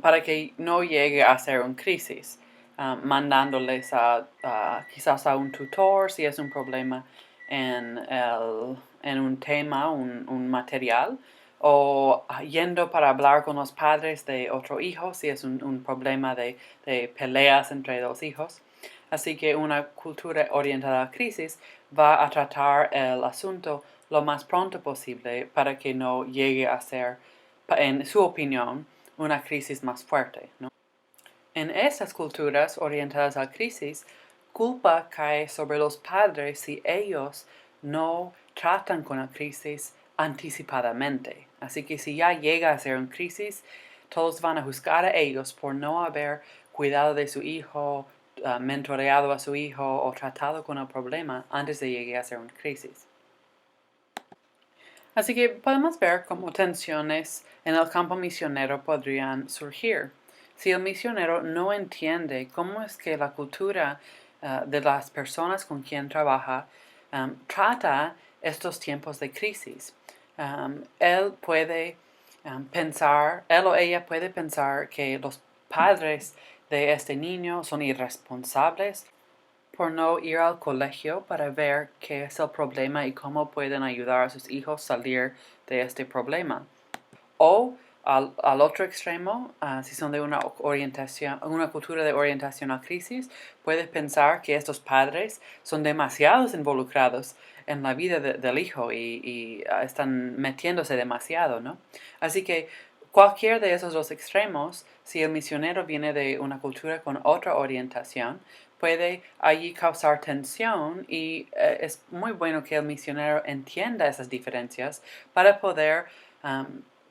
para que no llegue a ser una crisis, mandándoles quizás a un tutor si es un problema en un tema, un material, o yendo para hablar con los padres de otro hijo si es un problema de peleas entre dos hijos. Así que una cultura orientada a crisis va a tratar el asunto lo más pronto posible para que no llegue a ser, en su opinión, una crisis más fuerte, ¿no? En estas culturas orientadas a crisis, culpa cae sobre los padres si ellos no tratan con la crisis anticipadamente. Así que si ya llega a ser una crisis, todos van a juzgar a ellos por no haber cuidado de su hijo, mentoreado a su hijo o tratado con el problema antes de llegar a ser una crisis. Así que podemos ver cómo tensiones en el campo misionero podrían surgir. Si el misionero no entiende cómo es que la cultura de las personas con quien trabaja trata estos tiempos de crisis, él o ella puede pensar que los padres de este niño son irresponsables por no ir al colegio para ver qué es el problema y cómo pueden ayudar a sus hijos a salir de este problema. O al otro extremo, si son de una cultura de orientación a crisis, puedes pensar que estos padres son demasiado involucrados en la vida del hijo y están metiéndose demasiado, ¿no? Así que cualquier de esos dos extremos, si el misionero viene de una cultura con otra orientación, puede allí causar tensión y es muy bueno que el misionero entienda esas diferencias para poder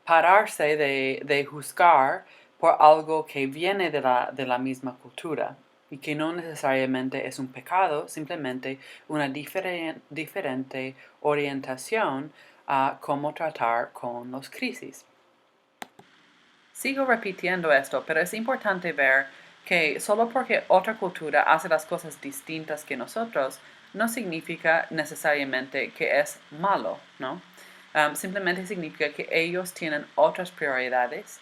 pararse de juzgar por algo que viene de la misma cultura y que no necesariamente es un pecado, simplemente una diferente orientación a cómo tratar con las crisis. Sigo repitiendo esto, pero es importante ver que solo porque otra cultura hace las cosas distintas que nosotros, no significa necesariamente que es malo, ¿no? Simplemente significa que ellos tienen otras prioridades,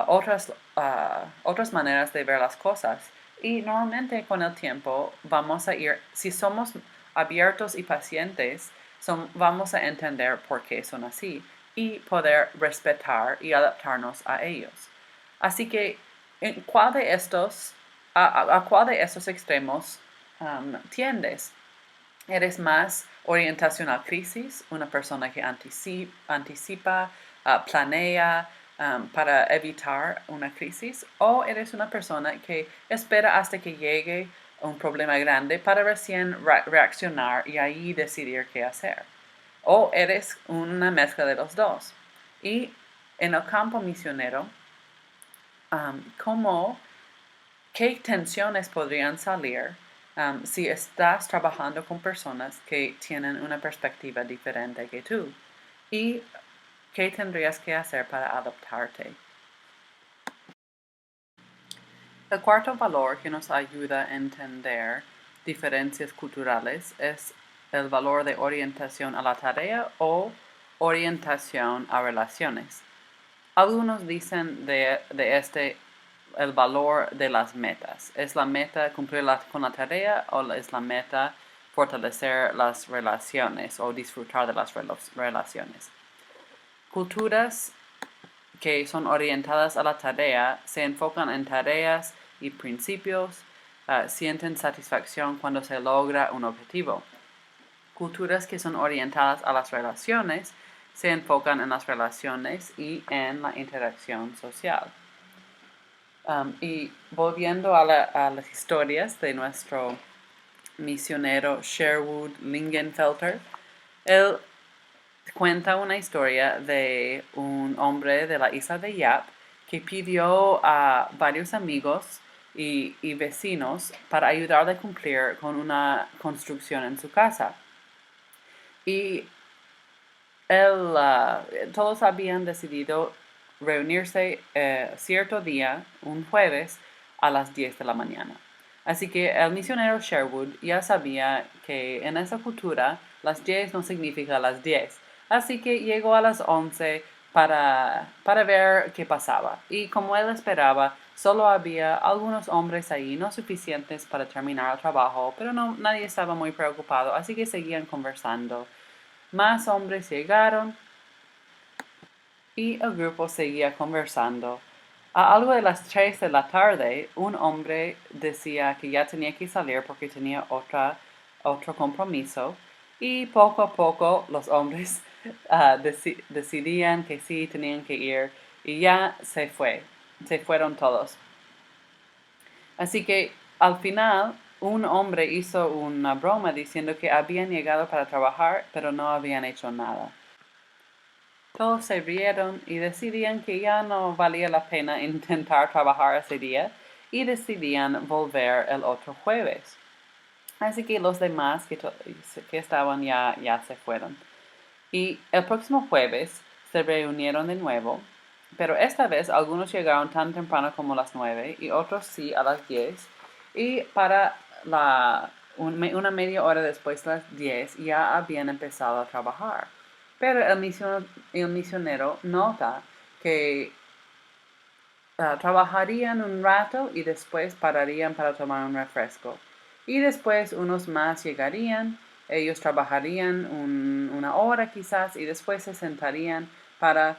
otras maneras de ver las cosas. Y normalmente con el tiempo vamos a ir, si somos abiertos y pacientes, vamos a entender por qué son así y poder respetar y adaptarnos a ellos. Así que, ¿en cuál de a cuál de estos extremos tiendes? ¿Eres más orientación a crisis, una persona que anticipa, planea para evitar una crisis? ¿O eres una persona que espera hasta que llegue un problema grande para recién reaccionar y ahí decidir qué hacer? ¿O eres una mezcla de los dos? Y en el campo misionero, ¿qué tensiones podrían salir si estás trabajando con personas que tienen una perspectiva diferente que tú? ¿Y qué tendrías que hacer para adaptarte? El cuarto valor que nos ayuda a entender diferencias culturales es el valor de orientación a la tarea o orientación a relaciones. Algunos dicen de este el valor de las metas. ¿Es la meta cumplir con la tarea o es la meta fortalecer las relaciones o disfrutar de las relaciones? Culturas que son orientadas a la tarea se enfocan en tareas y principios, sienten satisfacción cuando se logra un objetivo. Culturas que son orientadas a las relaciones se enfocan en las relaciones y en la interacción social. Y volviendo a las historias de nuestro misionero Sherwood Lingenfelter, él cuenta una historia de un hombre de la isla de Yap que pidió a varios amigos y vecinos para ayudarle a cumplir con una construcción en su casa. Y todos habían decidido reunirse cierto día, un jueves, a las 10 de la mañana. Así que el misionero Sherwood ya sabía que en esa cultura las 10 no significa las 10. Así que llegó a las 11 para ver qué pasaba. Y como él esperaba, solo había algunos hombres ahí, no suficientes para terminar el trabajo, pero nadie estaba muy preocupado, así que seguían conversando. Más hombres llegaron y el grupo seguía conversando. A algo de las 3 de la tarde, un hombre decía que ya tenía que salir porque tenía otro compromiso y poco a poco los hombres decidían que sí tenían que ir y ya se fueron todos. Así que al final un hombre hizo una broma diciendo que habían llegado para trabajar pero no habían hecho nada. Todos se rieron y decidían que ya no valía la pena intentar trabajar ese día y decidían volver el otro jueves. Así que los demás que estaban ya se fueron. Y el próximo jueves se reunieron de nuevo, pero esta vez algunos llegaron tan temprano como las 9 y otros sí a las 10. Y para una media hora después de las 10 ya habían empezado a trabajar. Pero el misionero nota que trabajarían un rato y después pararían para tomar un refresco. Y después unos más llegarían, ellos trabajarían una hora quizás y después se sentarían para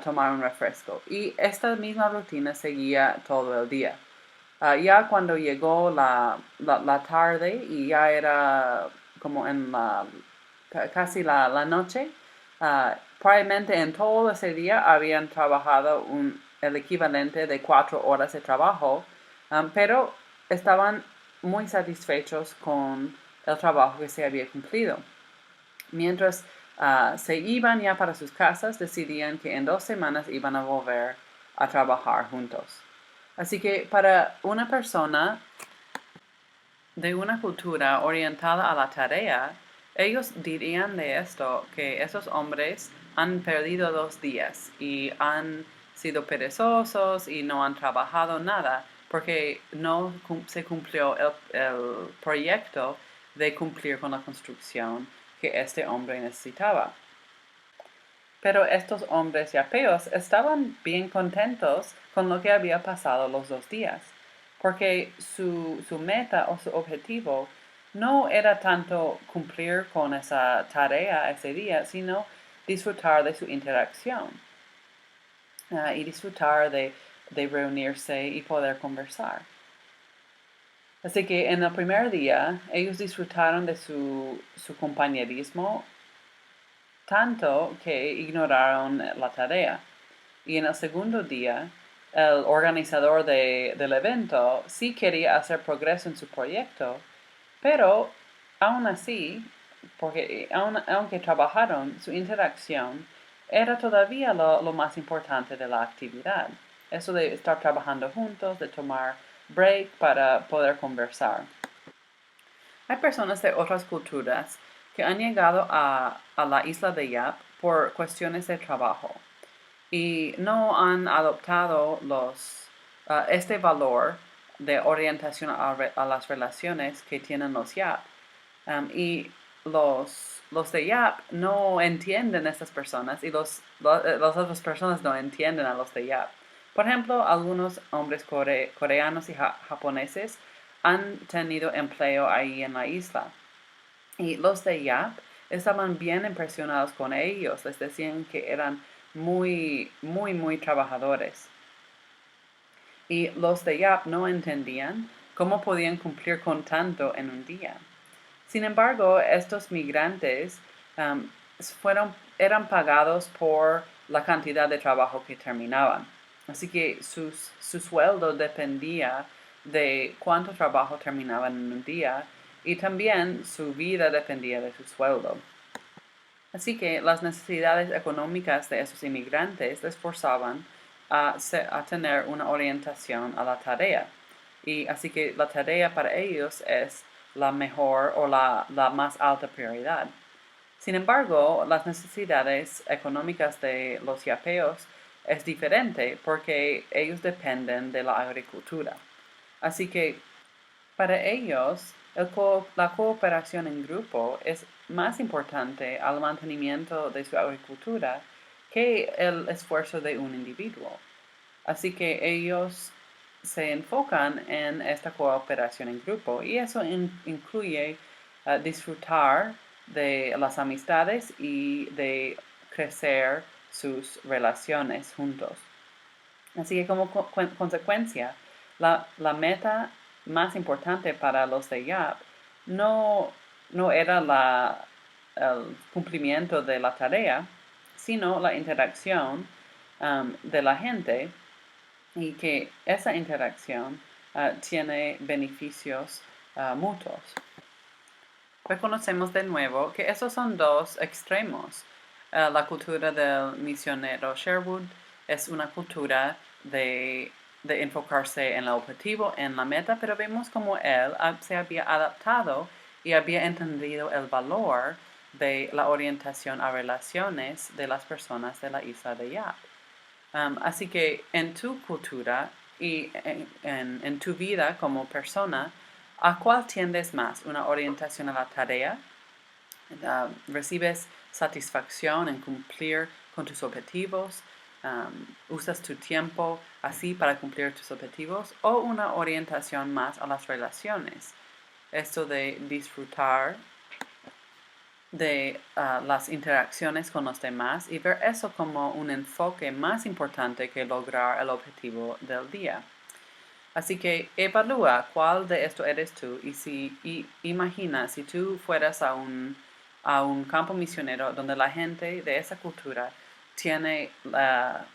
tomar un refresco. Y esta misma rutina seguía todo el día. Ya cuando llegó la tarde y ya era como en casi la noche, probablemente en todo ese día habían trabajado el equivalente de 4 horas de trabajo, pero estaban muy satisfechos con el trabajo que se había cumplido. Mientras se iban ya para sus casas, decidían que en 2 semanas iban a volver a trabajar juntos. Así que para una persona de una cultura orientada a la tarea, ellos dirían de esto que esos hombres han perdido 2 días y han sido perezosos y no han trabajado nada porque no se cumplió el proyecto de cumplir con la construcción que este hombre necesitaba. Pero estos hombres yapeos estaban bien contentos con lo que había pasado los 2 días, porque su meta o su objetivo no era tanto cumplir con esa tarea ese día, sino disfrutar de su interacción y disfrutar de reunirse y poder conversar. Así que en el primer día ellos disfrutaron de su compañerismo tanto que ignoraron la tarea. Y en el segundo día, el organizador del evento sí quería hacer progreso en su proyecto, pero aún así, porque aunque trabajaron, su interacción era todavía lo más importante de la actividad. Eso de estar trabajando juntos, de tomar break para poder conversar. Hay personas de otras culturas que han llegado a la isla de Yap por cuestiones de trabajo y no han adoptado este valor de orientación a las relaciones que tienen los YAP. Y los de YAP no entienden a estas personas y las otras personas no entienden a los de YAP. Por ejemplo, algunos hombres coreanos y japoneses han tenido empleo ahí en la isla. Y los de YAP estaban bien impresionados con ellos. Les decían que eran muy trabajadores. Y los de YAP no entendían cómo podían cumplir con tanto en un día. Sin embargo, estos migrantes eran pagados por la cantidad de trabajo que terminaban. Así que su sueldo dependía de cuánto trabajo terminaban en un día y también su vida dependía de su sueldo. Así que las necesidades económicas de esos inmigrantes les forzaban a tener una orientación a la tarea. Y así que la tarea para ellos es la mejor o la más alta prioridad. Sin embargo, las necesidades económicas de los yapeos es diferente porque ellos dependen de la agricultura. Así que para ellos, la cooperación en grupo es más importante al mantenimiento de su agricultura que el esfuerzo de un individuo. Así que ellos se enfocan en esta cooperación en grupo y eso incluye disfrutar de las amistades y de crecer sus relaciones juntos. Así que como consecuencia, la meta más importante para los de YAP no era el cumplimiento de la tarea, sino la interacción de la gente y que esa interacción tiene beneficios mutuos. Reconocemos de nuevo que esos son dos extremos. La cultura del misionero Sherwood es una cultura de enfocarse en el objetivo, en la meta, pero vemos como él se había adaptado y había entendido el valor de la orientación a relaciones de las personas de la isla de Yap. Así que en tu cultura y en tu vida como persona, ¿a cuál tiendes más? ¿Una orientación a la tarea? ¿Recibes satisfacción en cumplir con tus objetivos? ¿Usas tu tiempo así para cumplir tus objetivos? ¿O una orientación más a las relaciones? Esto de disfrutar de las interacciones con los demás y ver eso como un enfoque más importante que lograr el objetivo del día. Así que evalúa cuál de esto eres tú y imagina si tú fueras a un campo misionero donde la gente de esa cultura tiene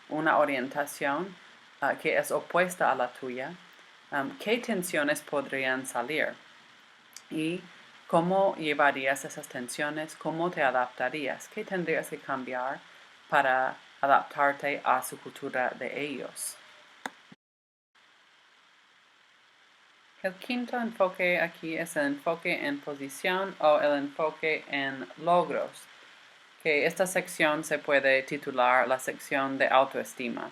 una orientación que es opuesta a la tuya, ¿qué tensiones podrían salir? Y ¿cómo llevarías esas tensiones? ¿Cómo te adaptarías? ¿Qué tendrías que cambiar para adaptarte a su cultura de ellos? El quinto enfoque aquí es el enfoque en posición o el enfoque en logros, que esta sección se puede titular la sección de autoestima.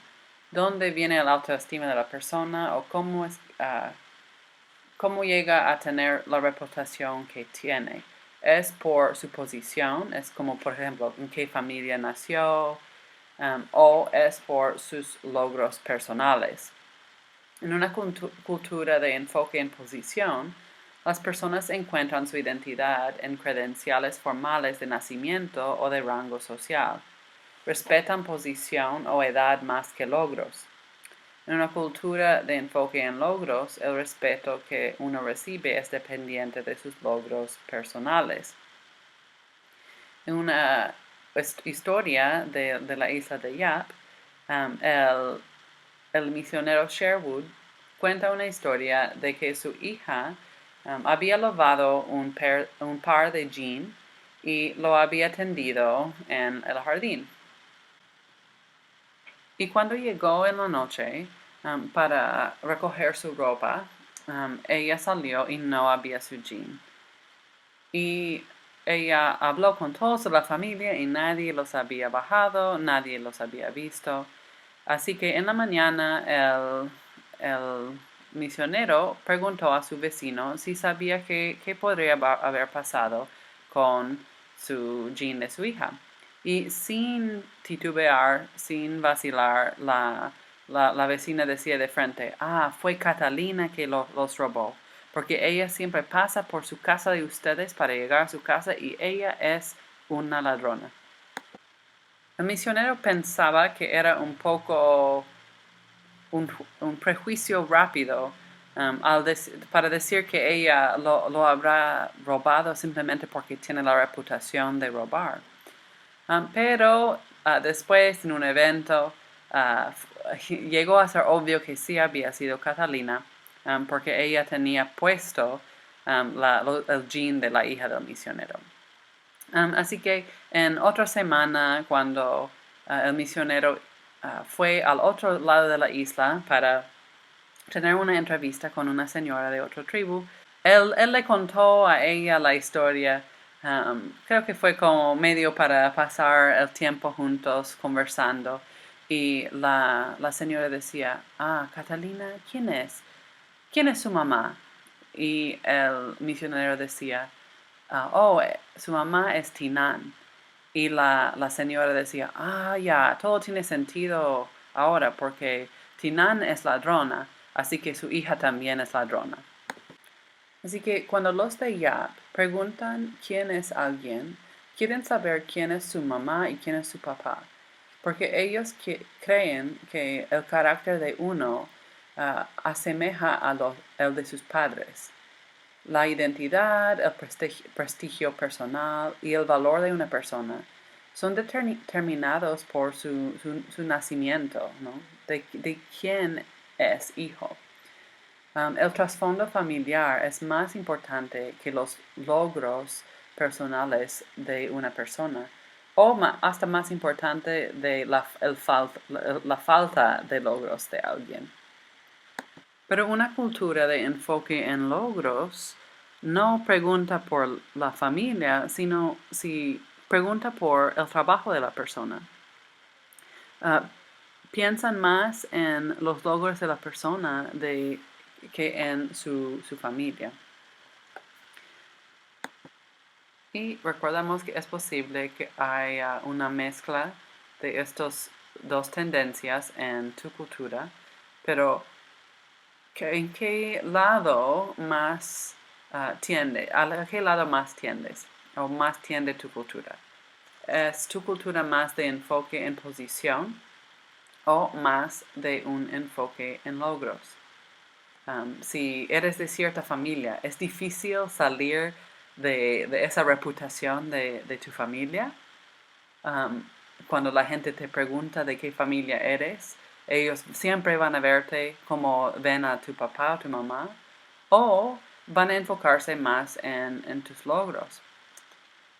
¿Dónde viene la autoestima de la persona o cómo llega a tener la reputación que tiene? ¿Es por su posición? ¿Es como, por ejemplo, en qué familia nació? ¿O es por sus logros personales? En una cultura de enfoque en posición, las personas encuentran su identidad en credenciales formales de nacimiento o de rango social. Respetan posición o edad más que logros. En una cultura de enfoque en logros, el respeto que uno recibe es dependiente de sus logros personales. En una historia de la isla de Yap, el misionero Sherwood cuenta una historia de que su hija había lavado un par de jeans y lo había tendido en el jardín. Y cuando llegó en la noche para recoger su ropa, ella salió y no había su jean. Y ella habló con todos de la familia y nadie los había bajado, nadie los había visto. Así que en la mañana el misionero preguntó a su vecino si sabía qué podría haber pasado con su jean de su hija. Y sin titubear, sin vacilar, la vecina decía de frente, fue Catalina que los robó, porque ella siempre pasa por su casa de ustedes para llegar a su casa y ella es una ladrona. El misionero pensaba que era un poco un prejuicio rápido para decir que ella lo habrá robado simplemente porque tiene la reputación de robar. Pero después, en un evento, llegó a ser obvio que sí había sido Catalina, porque ella tenía puesto el jean de la hija del misionero. Así que en otra semana, cuando el misionero fue al otro lado de la isla para tener una entrevista con una señora de otra tribu, él le contó a ella la historia. Creo que fue como medio para pasar el tiempo juntos conversando. Y la señora decía, Catalina, ¿quién es? ¿Quién es su mamá? Y el misionero decía, su mamá es Tinan. Y la señora decía, ya, todo tiene sentido ahora porque Tinan es ladrona, así que su hija también es ladrona. Así que cuando los de Yap preguntan quién es alguien, quieren saber quién es su mamá y quién es su papá, porque ellos creen que el carácter de uno asemeja el de sus padres. La identidad, el prestigio personal y el valor de una persona son determinados por su nacimiento, ¿no? De quién es hijo. El trasfondo familiar es más importante que los logros personales de una persona, o hasta más importante de la falta de logros de alguien. Pero una cultura de enfoque en logros no pregunta por la familia, sino si pregunta por el trabajo de la persona. Piensan más en los logros de la persona que en su familia. Y recordamos que es posible que haya una mezcla de estas dos tendencias en tu cultura, pero ¿en qué lado más tiende? ¿A qué lado más tiendes? ¿O más tiende tu cultura? ¿Es tu cultura más de enfoque en posición o más de un enfoque en logros? Si eres de cierta familia, ¿es difícil salir de esa reputación de tu familia? Cuando la gente te pregunta de qué familia eres, ellos siempre van a verte como ven a tu papá o tu mamá, o van a enfocarse más en tus logros.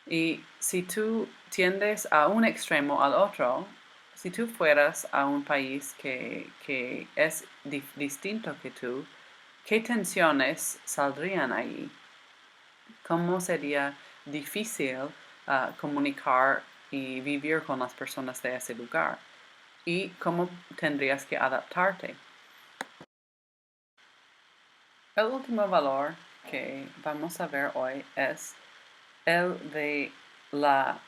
Y si tú tiendes a un extremo al otro, si tú fueras a un país que es distinto que tú, ¿qué tensiones saldrían ahí? ¿Cómo sería difícil comunicar y vivir con las personas de ese lugar? ¿Y cómo tendrías que adaptarte? El último valor que vamos a ver hoy es el de la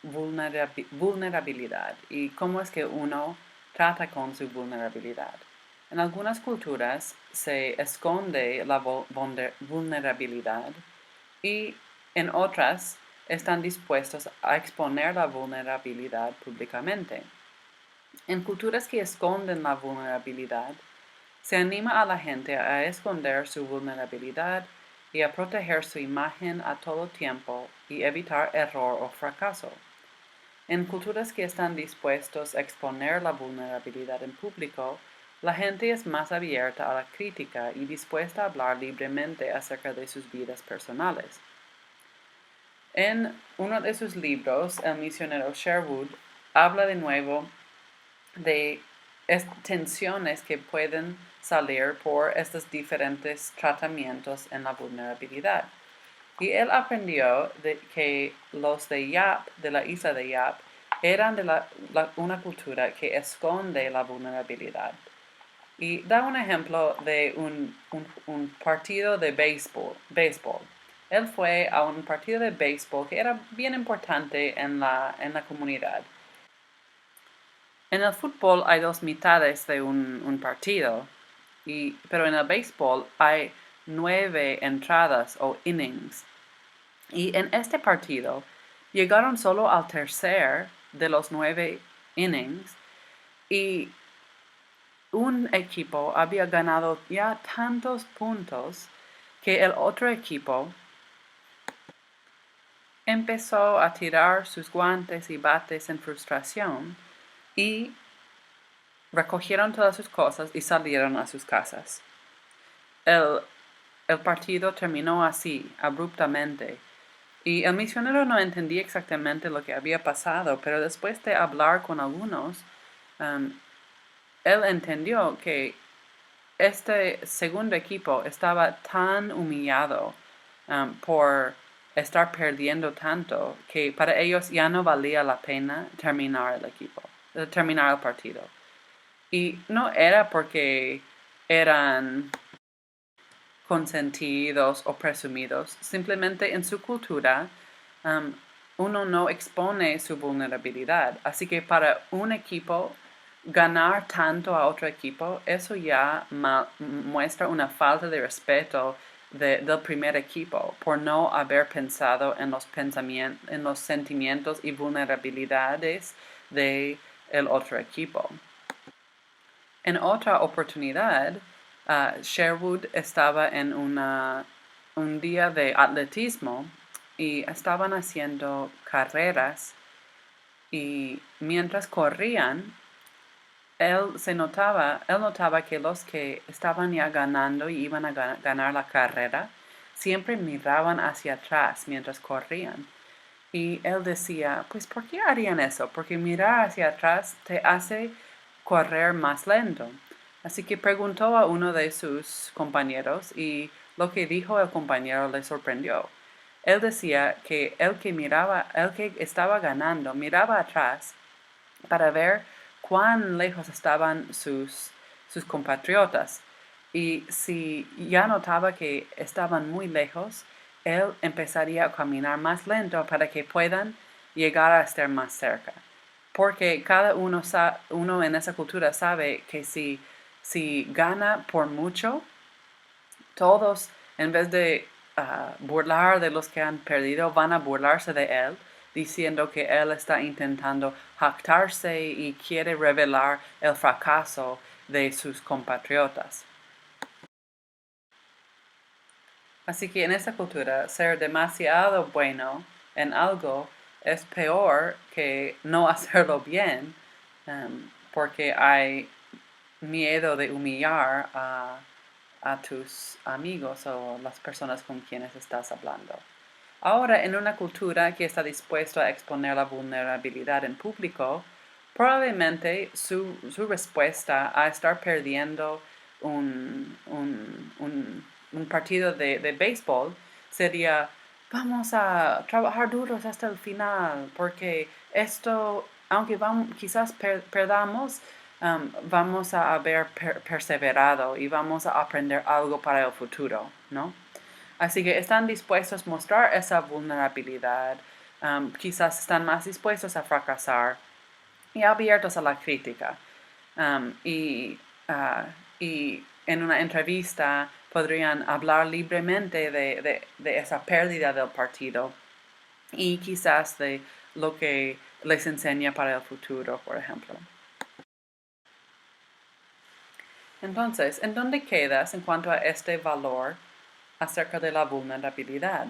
vulnerabilidad y cómo es que uno trata con su vulnerabilidad. En algunas culturas se esconde la vulnerabilidad y en otras están dispuestos a exponer la vulnerabilidad públicamente. En culturas que esconden la vulnerabilidad, se anima a la gente a esconder su vulnerabilidad y a proteger su imagen a todo tiempo y evitar error o fracaso. En culturas que están dispuestos a exponer la vulnerabilidad en público, la gente es más abierta a la crítica y dispuesta a hablar libremente acerca de sus vidas personales. En uno de sus libros, el misionero Sherwood habla de nuevo de tensiones que pueden salir por estos diferentes tratamientos en la vulnerabilidad. Y él aprendió que los de Yap, de la isla de Yap, eran de una cultura que esconde la vulnerabilidad. Y da un ejemplo de un partido de béisbol. Él fue a un partido de béisbol que era bien importante en la comunidad. En el fútbol hay dos mitades de un partido, pero en el béisbol hay 9 entradas o innings. Y en este partido llegaron solo al tercer de los 9 innings y un equipo había ganado ya tantos puntos que el otro equipo empezó a tirar sus guantes y bates en frustración y recogieron todas sus cosas y salieron a sus casas. El partido terminó así, abruptamente, y el misionero no entendía exactamente lo que había pasado, pero después de hablar con algunos, él entendió que este segundo equipo estaba tan humillado por estar perdiendo tanto que para ellos ya no valía la pena terminar el partido. Y no era porque eran consentidos o presumidos, simplemente en su cultura uno no expone su vulnerabilidad. Así que para un equipo ganar tanto a otro equipo, eso ya muestra una falta de respeto del primer equipo por no haber pensado en los sentimientos y vulnerabilidades del otro equipo. En otra oportunidad, Sherwood estaba en un día de atletismo y estaban haciendo carreras y mientras corrían, él notaba que los que estaban ya ganando y iban a ganar la carrera siempre miraban hacia atrás mientras corrían. Y él decía, pues ¿por qué harían eso? Porque mirar hacia atrás te hace correr más lento. Así que preguntó a uno de sus compañeros y lo que dijo el compañero le sorprendió. Él decía que el que estaba ganando, miraba atrás para ver cuán lejos estaban sus compatriotas. Y si ya notaba que estaban muy lejos, él empezaría a caminar más lento para que puedan llegar a estar más cerca. Porque cada uno en esa cultura sabe que si gana por mucho, todos, en vez de burlar de los que han perdido, van a burlarse de él, diciendo que él está intentando jactarse y quiere revelar el fracaso de sus compatriotas. Así que en esta cultura, ser demasiado bueno en algo es peor que no hacerlo bien, porque hay miedo de humillar a tus amigos o las personas con quienes estás hablando. Ahora, en una cultura que está dispuesta a exponer la vulnerabilidad en público, probablemente su respuesta a estar perdiendo un partido de béisbol sería, vamos a trabajar duros hasta el final, porque esto, aunque quizás perdamos, vamos a haber perseverado y vamos a aprender algo para el futuro, ¿no? Así que están dispuestos a mostrar esa vulnerabilidad, quizás están más dispuestos a fracasar y abiertos a la crítica. Y en una entrevista podrían hablar libremente de esa pérdida del partido y quizás de lo que les enseña para el futuro, por ejemplo. Entonces, ¿en dónde quedas en cuanto a este valor acerca de la vulnerabilidad?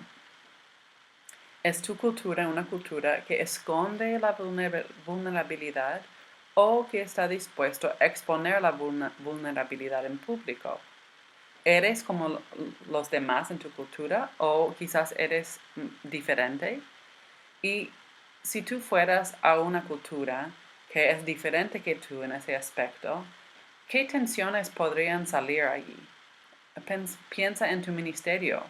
¿Es tu cultura una cultura que esconde la vulnerabilidad o que está dispuesto a exponer la vulnerabilidad en público? ¿Eres como los demás en tu cultura o quizás eres diferente? Y si tú fueras a una cultura que es diferente que tú en ese aspecto, ¿qué tensiones podrían salir allí? Piensa en tu ministerio.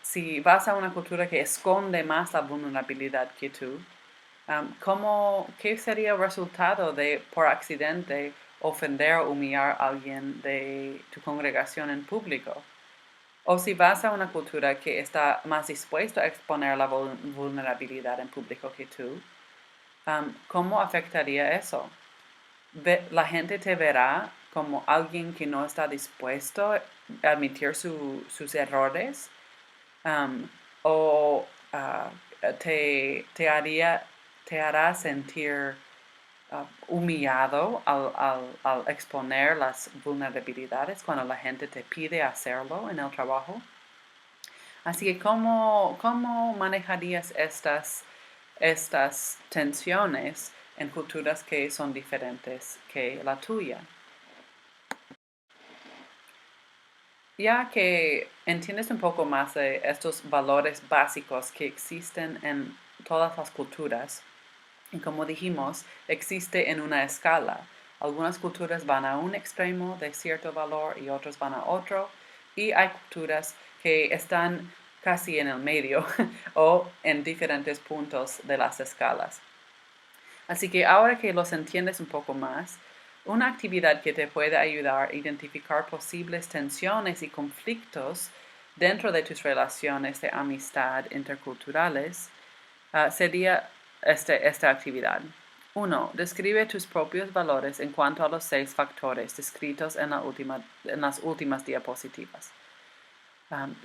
Si vas a una cultura que esconde más la vulnerabilidad que tú, ¿qué sería el resultado de, por accidente ofender o humillar a alguien de tu congregación en público. O si vas a una cultura que está más dispuesto a exponer la vulnerabilidad en público que tú, ¿cómo afectaría eso? La gente te verá como alguien que no está dispuesto a admitir sus errores, o te hará sentir humillado al exponer las vulnerabilidades cuando la gente te pide hacerlo en el trabajo. Así que, ¿cómo manejarías estas tensiones en culturas que son diferentes que la tuya? Ya que entiendes un poco más de estos valores básicos que existen en todas las culturas, y como dijimos, existe en una escala. Algunas culturas van a un extremo de cierto valor y otras van a otro, y hay culturas que están casi en el medio o en diferentes puntos de las escalas. Así que ahora que los entiendes un poco más, una actividad que te puede ayudar a identificar posibles tensiones y conflictos dentro de tus relaciones de amistad interculturales sería esta actividad. 1. Describe tus propios valores en cuanto a los 6 factores descritos en las últimas diapositivas.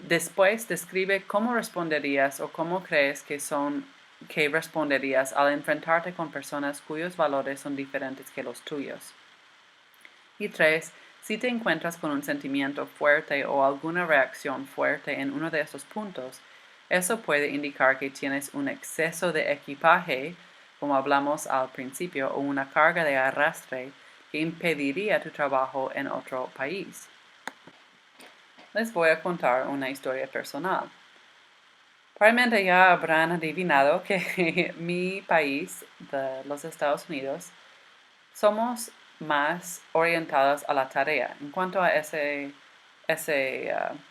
Después, describe cómo responderías o cómo crees que responderías al enfrentarte con personas cuyos valores son diferentes que los tuyos. Y 3. Si te encuentras con un sentimiento fuerte o alguna reacción fuerte en uno de estos puntos, eso puede indicar que tienes un exceso de equipaje, como hablamos al principio, o una carga de arrastre que impediría tu trabajo en otro país. Les voy a contar una historia personal. Probablemente ya habrán adivinado que mi país, de los Estados Unidos, somos más orientados a la tarea. En cuanto a ese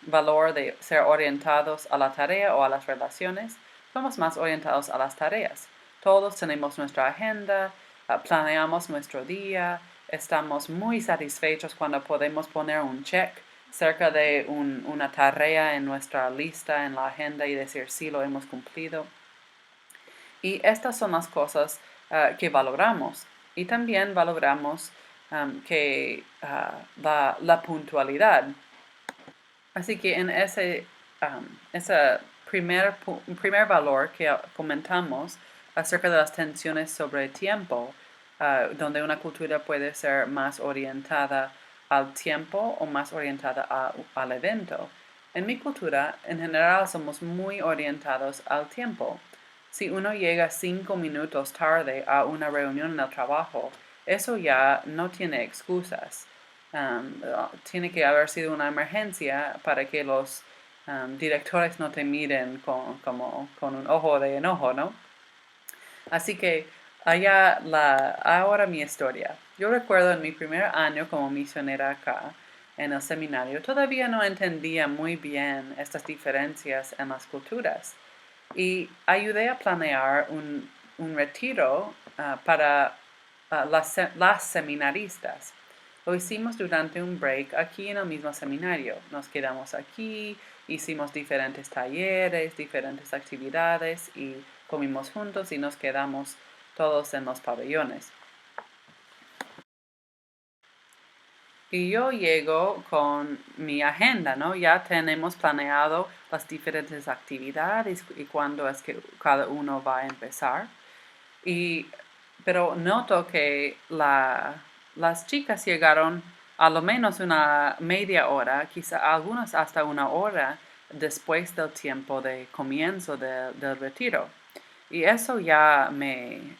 valor de ser orientados a la tarea o a las relaciones, somos más orientados a las tareas. Todos tenemos nuestra agenda, planeamos nuestro día, estamos muy satisfechos cuando podemos poner un check cerca de una tarea en nuestra lista, en la agenda y decir sí, lo hemos cumplido. Y estas son las cosas que valoramos. Y también valoramos la puntualidad. Así que en ese primer valor que comentamos acerca de las tensiones sobre tiempo, donde una cultura puede ser más orientada al tiempo o más orientada al evento. En mi cultura, en general, somos muy orientados al tiempo. Si uno llega 5 minutos tarde a una reunión en el trabajo, eso ya no tiene excusas. Tiene que haber sido una emergencia para que los directores no te miren con un ojo de enojo, ¿no? Así que ahora mi historia. Yo recuerdo en mi primer año como misionera acá, en el seminario, todavía no entendía muy bien estas diferencias en las culturas. Y ayudé a planear un retiro para las seminaristas. Lo hicimos durante un break aquí en el mismo seminario. Nos quedamos aquí, hicimos diferentes talleres, diferentes actividades y comimos juntos y nos quedamos todos en los pabellones. Y yo llego con mi agenda, ¿no? Ya tenemos planeado las diferentes actividades y cuándo es que cada uno va a empezar. Pero noto que las chicas llegaron a lo menos una media hora, quizá algunas hasta una hora después del tiempo de comienzo del retiro. Y eso ya me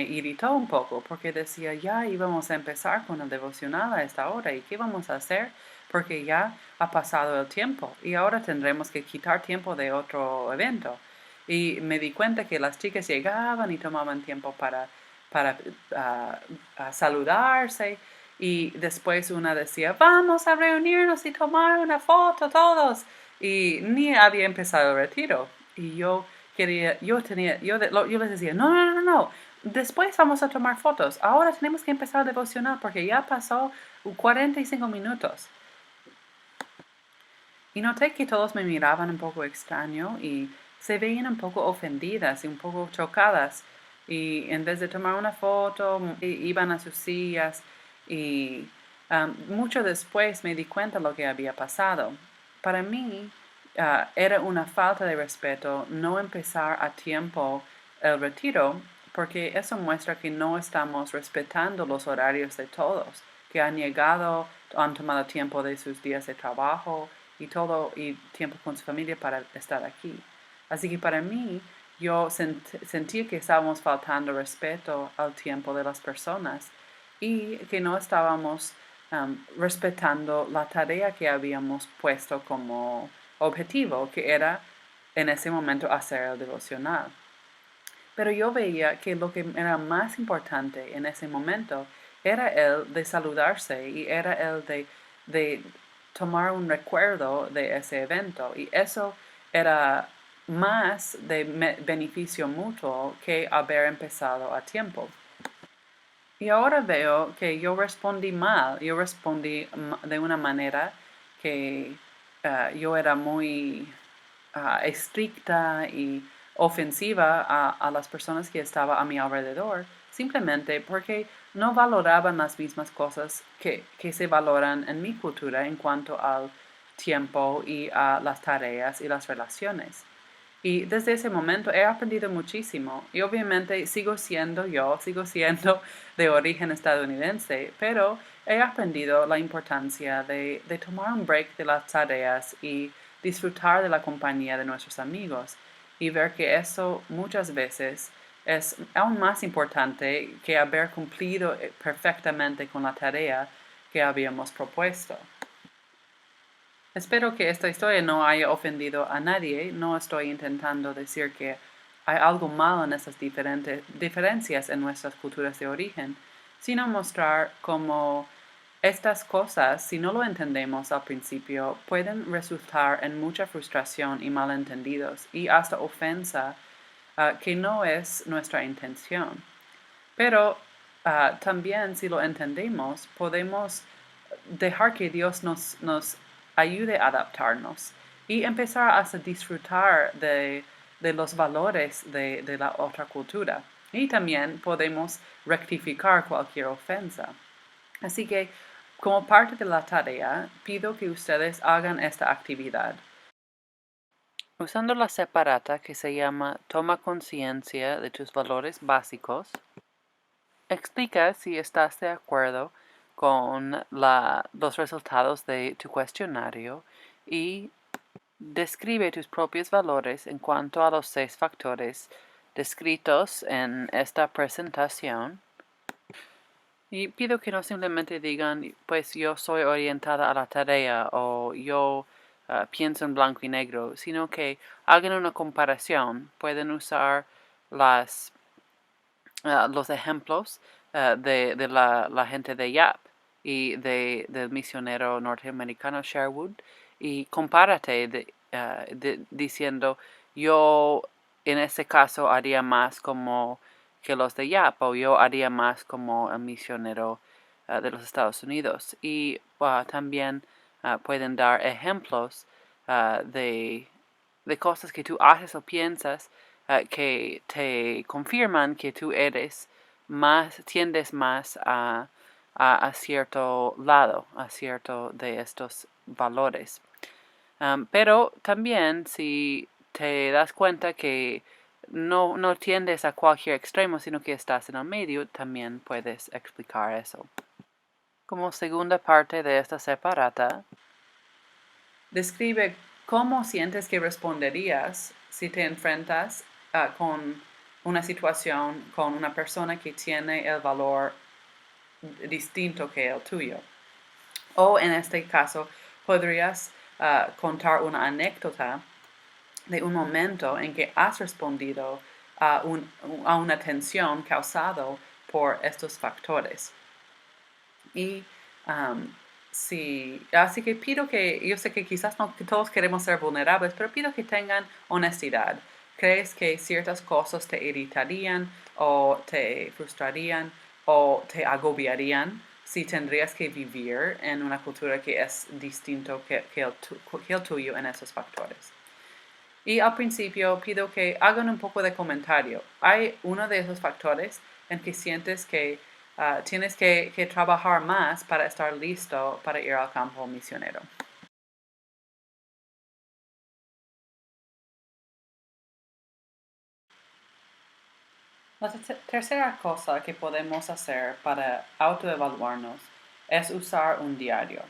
irritó un poco porque decía, ya íbamos a empezar con el devocional a esta hora y ¿qué vamos a hacer? Porque ya ha pasado el tiempo y ahora tendremos que quitar tiempo de otro evento. Y me di cuenta que las chicas llegaban y tomaban tiempo para saludarse y después una decía, vamos a reunirnos y tomar una foto todos. Y ni había empezado el retiro. Y yo les decía, no, después vamos a tomar fotos. Ahora tenemos que empezar a devocionar porque ya pasó 45 minutos. Y noté que todos me miraban un poco extraño y se veían un poco ofendidas y un poco chocadas. Y en vez de tomar una foto, iban a sus sillas y mucho después me di cuenta de lo que había pasado. Para mí era una falta de respeto no empezar a tiempo el retiro porque eso muestra que no estamos respetando los horarios de todos, que han tomado tiempo de sus días de trabajo y tiempo con su familia para estar aquí. Así que para mí, yo sentí que estábamos faltando respeto al tiempo de las personas y que no estábamos respetando la tarea que habíamos puesto como objetivo, que era en ese momento hacer el devocional. Pero yo veía que lo que era más importante en ese momento era el de saludarse y era el de tomar un recuerdo de ese evento. Y eso era más de beneficio mutuo que haber empezado a tiempo. Y ahora veo que yo respondí mal, yo respondí de una manera que yo era muy estricta y ofensiva a las personas que estaban a mi alrededor, simplemente porque no valoraban las mismas cosas que se valoran en mi cultura en cuanto al tiempo y a las tareas y las relaciones. Y desde ese momento he aprendido muchísimo. Y obviamente sigo siendo de origen estadounidense, pero he aprendido la importancia de tomar un break de las tareas y disfrutar de la compañía de nuestros amigos. Y ver que eso muchas veces es aún más importante que haber cumplido perfectamente con la tarea que habíamos propuesto. Espero que esta historia no haya ofendido a nadie. No estoy intentando decir que hay algo malo en esas diferencias en nuestras culturas de origen, sino mostrar cómo estas cosas, si no lo entendemos al principio, pueden resultar en mucha frustración y malentendidos y hasta ofensa, que no es nuestra intención. Pero también si lo entendemos, podemos dejar que Dios nos ayude a adaptarnos y empezar a disfrutar de los valores de la otra cultura. Y también podemos rectificar cualquier ofensa. Así que, como parte de la tarea, pido que ustedes hagan esta actividad. Usando la separata que se llama Toma conciencia de tus valores básicos, explica si estás de acuerdo con los resultados de tu cuestionario y describe tus propios valores en cuanto a los 6 factores descritos en esta presentación. Y pido que no simplemente digan, pues yo soy orientada a la tarea o yo pienso en blanco y negro, sino que hagan una comparación. Pueden usar los ejemplos de la gente de YAP y del misionero norteamericano Sherwood y compárate diciendo yo en ese caso haría más como que los de YAP o yo haría más como el misionero de los Estados Unidos y también pueden dar ejemplos de cosas que tú haces o piensas que te confirman que tú tiendes más a cierto lado, a cierto de estos valores. Pero también si te das cuenta que no tiendes a cualquier extremo, sino que estás en el medio, también puedes explicar eso. Como segunda parte de esta separata, describe cómo sientes que responderías si te enfrentas con una situación con una persona que tiene el valor distinto que el tuyo. O en este caso, podrías contar una anécdota de un momento en que has respondido a una tensión causada por estos factores. Y así que pido que, yo sé que quizás no que todos queremos ser vulnerables, pero pido que tengan honestidad, crees que ciertas cosas te irritarían o te frustrarían o te agobiarían si tendrías que vivir en una cultura que es distinto que el tuyo en esos factores. Y al principio pido que hagan un poco de comentario. Hay uno de esos factores en que sientes que tienes que trabajar más para estar listo para ir al campo misionero. La tercera cosa que podemos hacer para autoevaluarnos es usar un diario.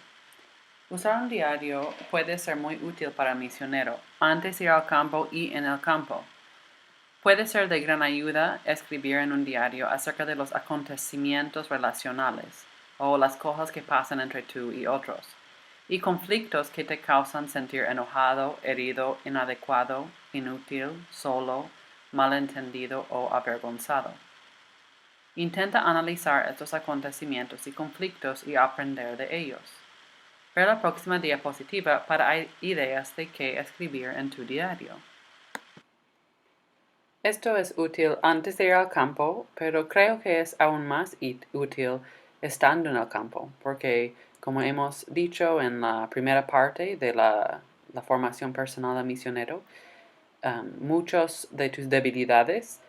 Usar un diario puede ser muy útil para el misionero antes de ir al campo y en el campo. Puede ser de gran ayuda escribir en un diario acerca de los acontecimientos relacionales o las cosas que pasan entre tú y otros, y conflictos que te causan sentir enojado, herido, inadecuado, inútil, solo, malentendido o avergonzado. Intenta analizar estos acontecimientos y conflictos y aprender de ellos. Ver la próxima diapositiva para ideas de qué escribir en tu diario. Esto es útil antes de ir al campo, pero creo que es aún más útil estando en el campo, porque como hemos dicho en la primera parte de la formación personal de misionero, muchos de tus debilidades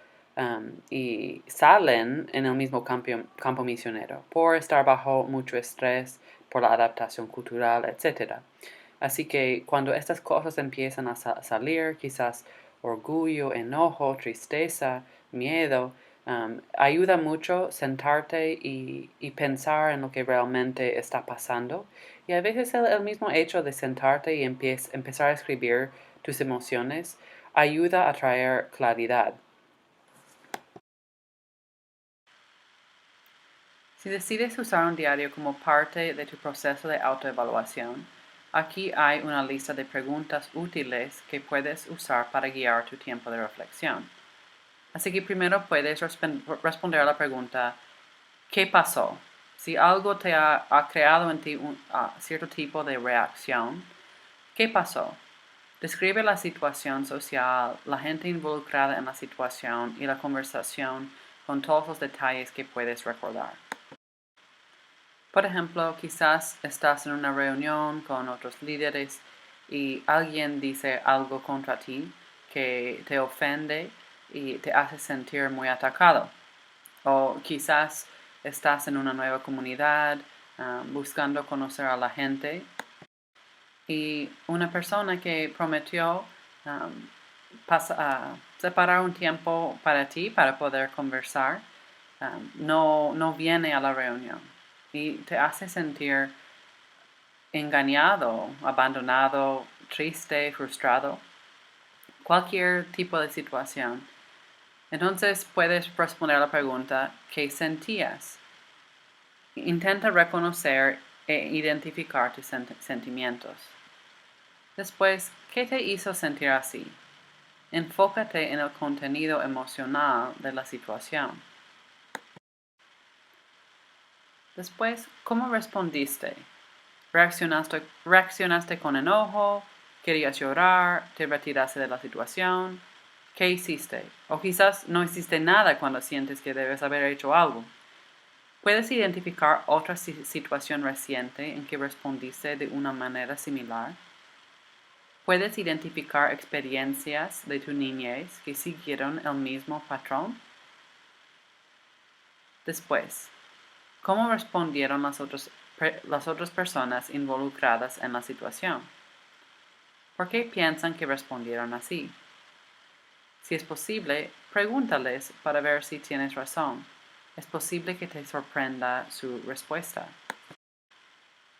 y salen en el mismo campo misionero por estar bajo mucho estrés, por la adaptación cultural, etc. Así que cuando estas cosas empiezan a salir, quizás orgullo, enojo, tristeza, miedo, ayuda mucho sentarte y pensar en lo que realmente está pasando. Y a veces el mismo hecho de sentarte y empezar a escribir tus emociones ayuda a traer claridad. Si decides usar un diario como parte de tu proceso de autoevaluación, aquí hay una lista de preguntas útiles que puedes usar para guiar tu tiempo de reflexión. Así que primero puedes responder a la pregunta, ¿qué pasó? Si algo te ha creado en ti un cierto tipo de reacción, ¿qué pasó? Describe la situación social, la gente involucrada en la situación y la conversación con todos los detalles que puedes recordar. Por ejemplo, quizás estás en una reunión con otros líderes y alguien dice algo contra ti que te ofende y te hace sentir muy atacado. O quizás estás en una nueva comunidad buscando conocer a la gente y una persona que prometió separar un tiempo para ti para poder conversar no viene a la reunión y te hace sentir engañado, abandonado, triste, frustrado, cualquier tipo de situación. Entonces puedes responder a la pregunta, ¿qué sentías? Intenta reconocer e identificar tus sentimientos. Después, ¿qué te hizo sentir así? Enfócate en el contenido emocional de la situación. Después, ¿cómo respondiste? ¿Reaccionaste con enojo? ¿Querías llorar? ¿Te retiraste de la situación? ¿Qué hiciste? O quizás no hiciste nada cuando sientes que debes haber hecho algo. ¿Puedes identificar otra situación reciente en que respondiste de una manera similar? ¿Puedes identificar experiencias de tu niñez que siguieron el mismo patrón? Después, ¿cómo respondieron las otras personas involucradas en la situación? ¿Por qué piensan que respondieron así? Si es posible, pregúntales para ver si tienes razón. Es posible que te sorprenda su respuesta.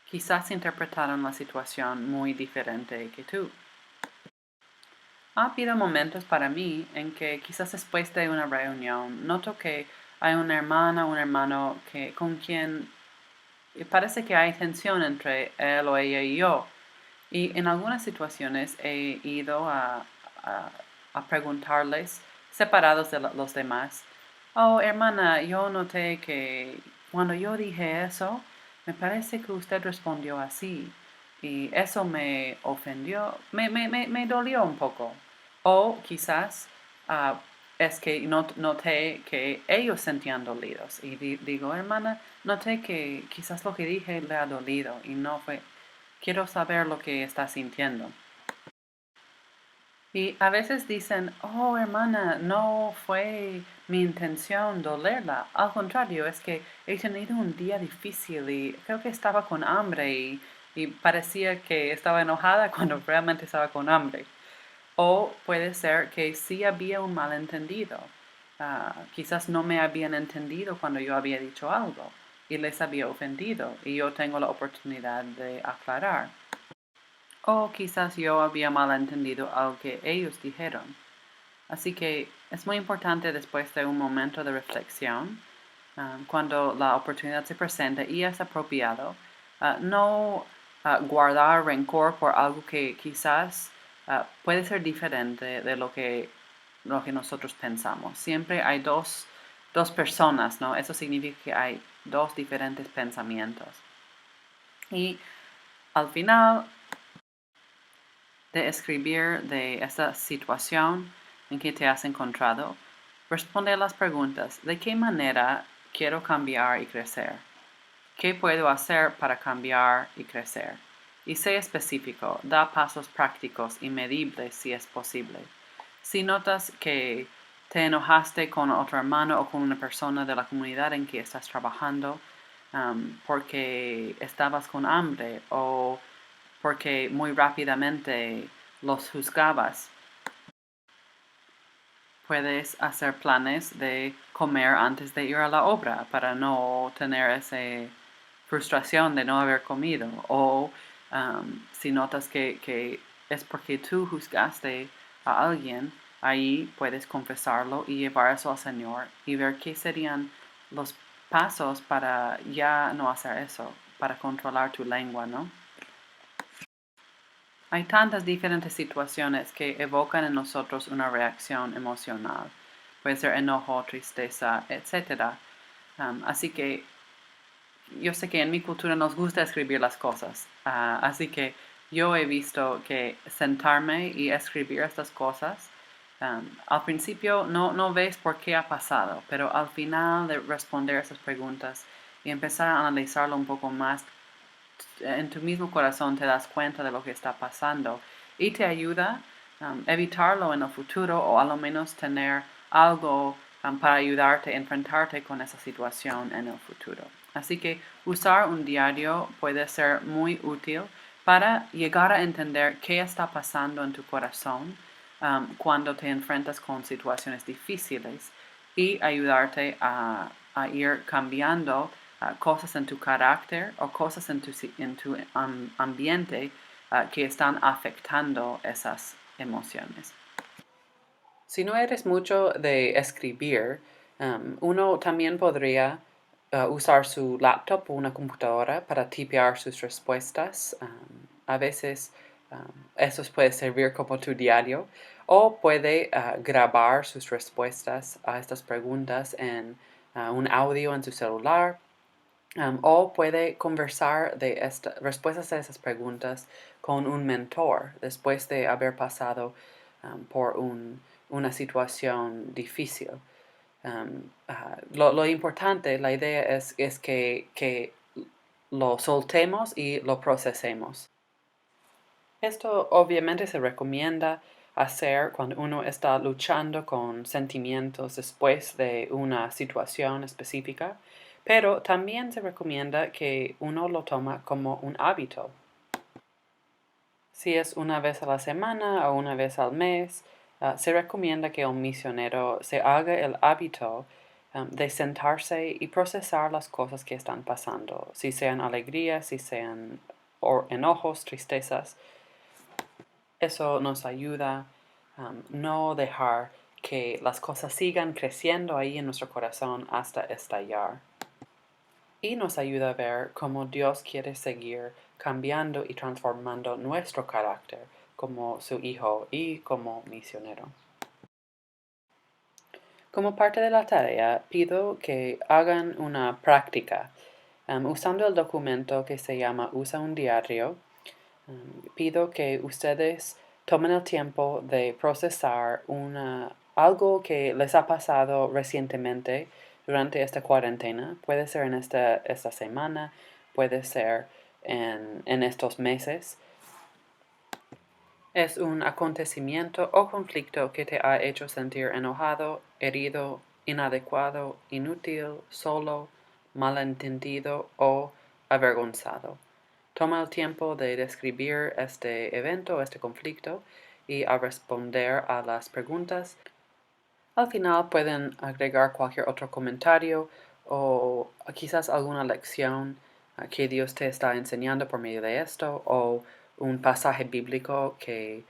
Quizás interpretaron la situación muy diferente que tú. Ha habido momentos para mí en que quizás después de una reunión noto que hay una hermana o un hermano con quien parece que hay tensión entre él o ella y yo. Y en algunas situaciones he ido a preguntarles, separados de los demás, oh hermana, yo noté que cuando yo dije eso, me parece que usted respondió así. Y eso me ofendió, me dolió un poco. O quizás es que noté que ellos sentían dolidos. Y digo, hermana, noté que quizás lo que dije le ha dolido y no fue. Quiero saber lo que está sintiendo. Y a veces dicen, oh hermana, no fue mi intención dolerla. Al contrario, es que he tenido un día difícil y creo que estaba con hambre y parecía que estaba enojada cuando realmente estaba con hambre. O puede ser que sí había un malentendido. Quizás no me habían entendido cuando yo había dicho algo y les había ofendido y yo tengo la oportunidad de aclarar. O quizás yo había malentendido algo que ellos dijeron. Así que es muy importante después de un momento de reflexión, cuando la oportunidad se presenta y es apropiado, no guardar rencor por algo que quizás puede ser diferente de lo que nosotros pensamos. Siempre hay dos personas, ¿no? Eso significa que hay dos diferentes pensamientos. Y al final de escribir de esta situación en que te has encontrado, responde a las preguntas: ¿de qué manera quiero cambiar y crecer? ¿Qué puedo hacer para cambiar y crecer? Y sé específico, da pasos prácticos y medibles si es posible. Si notas que te enojaste con otro hermano o con una persona de la comunidad en que estás trabajando, porque estabas con hambre o porque muy rápidamente los juzgabas, puedes hacer planes de comer antes de ir a la obra para no tener esa frustración de no haber comido. O si notas que es porque tú juzgaste a alguien, ahí puedes confesarlo y llevar eso al Señor y ver qué serían los pasos para ya no hacer eso, para controlar tu lengua, ¿no? Hay tantas diferentes situaciones que evocan en nosotros una reacción emocional. Puede ser enojo, tristeza, etc. Así que yo sé que en mi cultura nos gusta escribir las cosas. Así que yo he visto que sentarme y escribir estas cosas, al principio no ves por qué ha pasado, pero al final de responder esas preguntas y empezar a analizarlo un poco más, en tu mismo corazón te das cuenta de lo que está pasando y te ayuda a evitarlo en el futuro o a lo menos tener algo para ayudarte a enfrentarte con esa situación en el futuro. Así que usar un diario puede ser muy útil para llegar a entender qué está pasando en tu corazón cuando te enfrentas con situaciones difíciles y ayudarte a ir cambiando cosas en tu carácter o cosas en tu ambiente que están afectando esas emociones. Si no eres mucho de escribir, uno también podría usar su laptop o una computadora para tipear sus respuestas. A veces eso puede servir como tu diario o puede grabar sus respuestas a estas preguntas en un audio en su celular. O puede conversar de respuestas a esas preguntas con un mentor después de haber pasado por una situación difícil. Lo importante, la idea es que lo soltemos y lo procesemos. Esto obviamente se recomienda hacer cuando uno está luchando con sentimientos después de una situación específica, pero también se recomienda que uno lo toma como un hábito. Si es una vez a la semana o una vez al mes, se recomienda que un misionero se haga el hábito de sentarse y procesar las cosas que están pasando, si sean alegrías, si sean enojos, tristezas. Eso nos ayuda a no dejar que las cosas sigan creciendo ahí en nuestro corazón hasta estallar. Y nos ayuda a ver cómo Dios quiere seguir cambiando y transformando nuestro carácter como su hijo y como misionero. Como parte de la tarea, pido que hagan una práctica usando el documento que se llama Usa un diario. Pido que ustedes Tomen el tiempo de procesar algo que les ha pasado recientemente durante esta cuarentena. Puede ser en esta semana, puede ser en estos meses. Es un acontecimiento o conflicto que te ha hecho sentir enojado, herido, inadecuado, inútil, solo, malentendido o avergonzado. Toma el tiempo de describir este evento, este conflicto, y a responder a las preguntas. Al final pueden agregar cualquier otro comentario o quizás alguna lección que Dios te está enseñando por medio de esto, o un pasaje bíblico que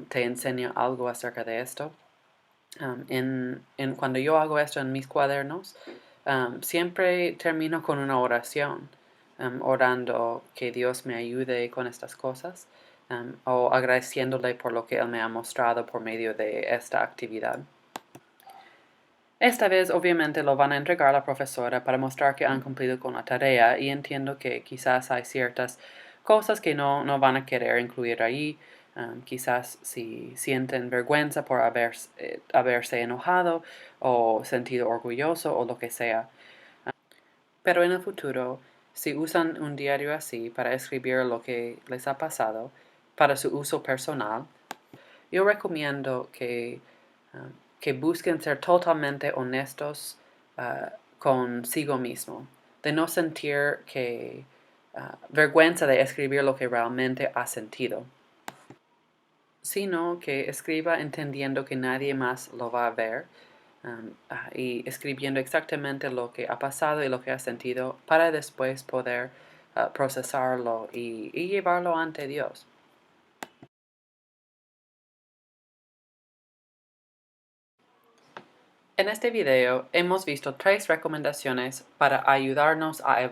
te enseña algo acerca de esto. Cuando yo hago esto en mis cuadernos, siempre termino con una oración, orando que Dios me ayude con estas cosas, o agradeciéndole por lo que Él me ha mostrado por medio de esta actividad. Esta vez obviamente lo van a entregar a la profesora para mostrar que han cumplido con la tarea, y entiendo que quizás hay ciertas cosas que no van a querer incluir ahí. Quizás si sienten vergüenza por haberse enojado o sentido orgulloso o lo que sea. Pero en el futuro, si usan un diario así para escribir lo que les ha pasado para su uso personal, yo recomiendo que busquen ser totalmente honestos consigo mismo, de no sentir vergüenza de escribir lo que realmente ha sentido, sino que escriba entendiendo que nadie más lo va a ver, y escribiendo exactamente lo que ha pasado y lo que ha sentido para después poder procesarlo y llevarlo ante Dios. En este video hemos visto 3 recomendaciones para ayudarnos a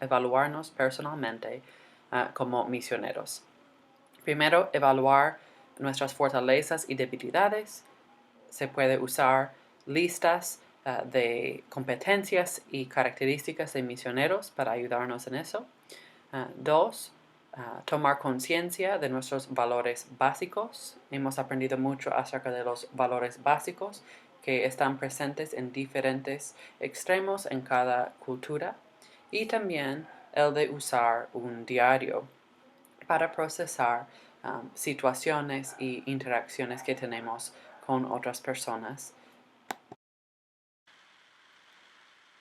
evaluarnos personalmente como misioneros. Primero, evaluar nuestras fortalezas y debilidades. Se puede usar listas de competencias y características de misioneros para ayudarnos en eso. 2, tomar conciencia de nuestros valores básicos. Hemos aprendido mucho acerca de los valores básicos que están presentes en diferentes extremos en cada cultura, y también el de usar un diario para procesar situaciones y interacciones que tenemos con otras personas.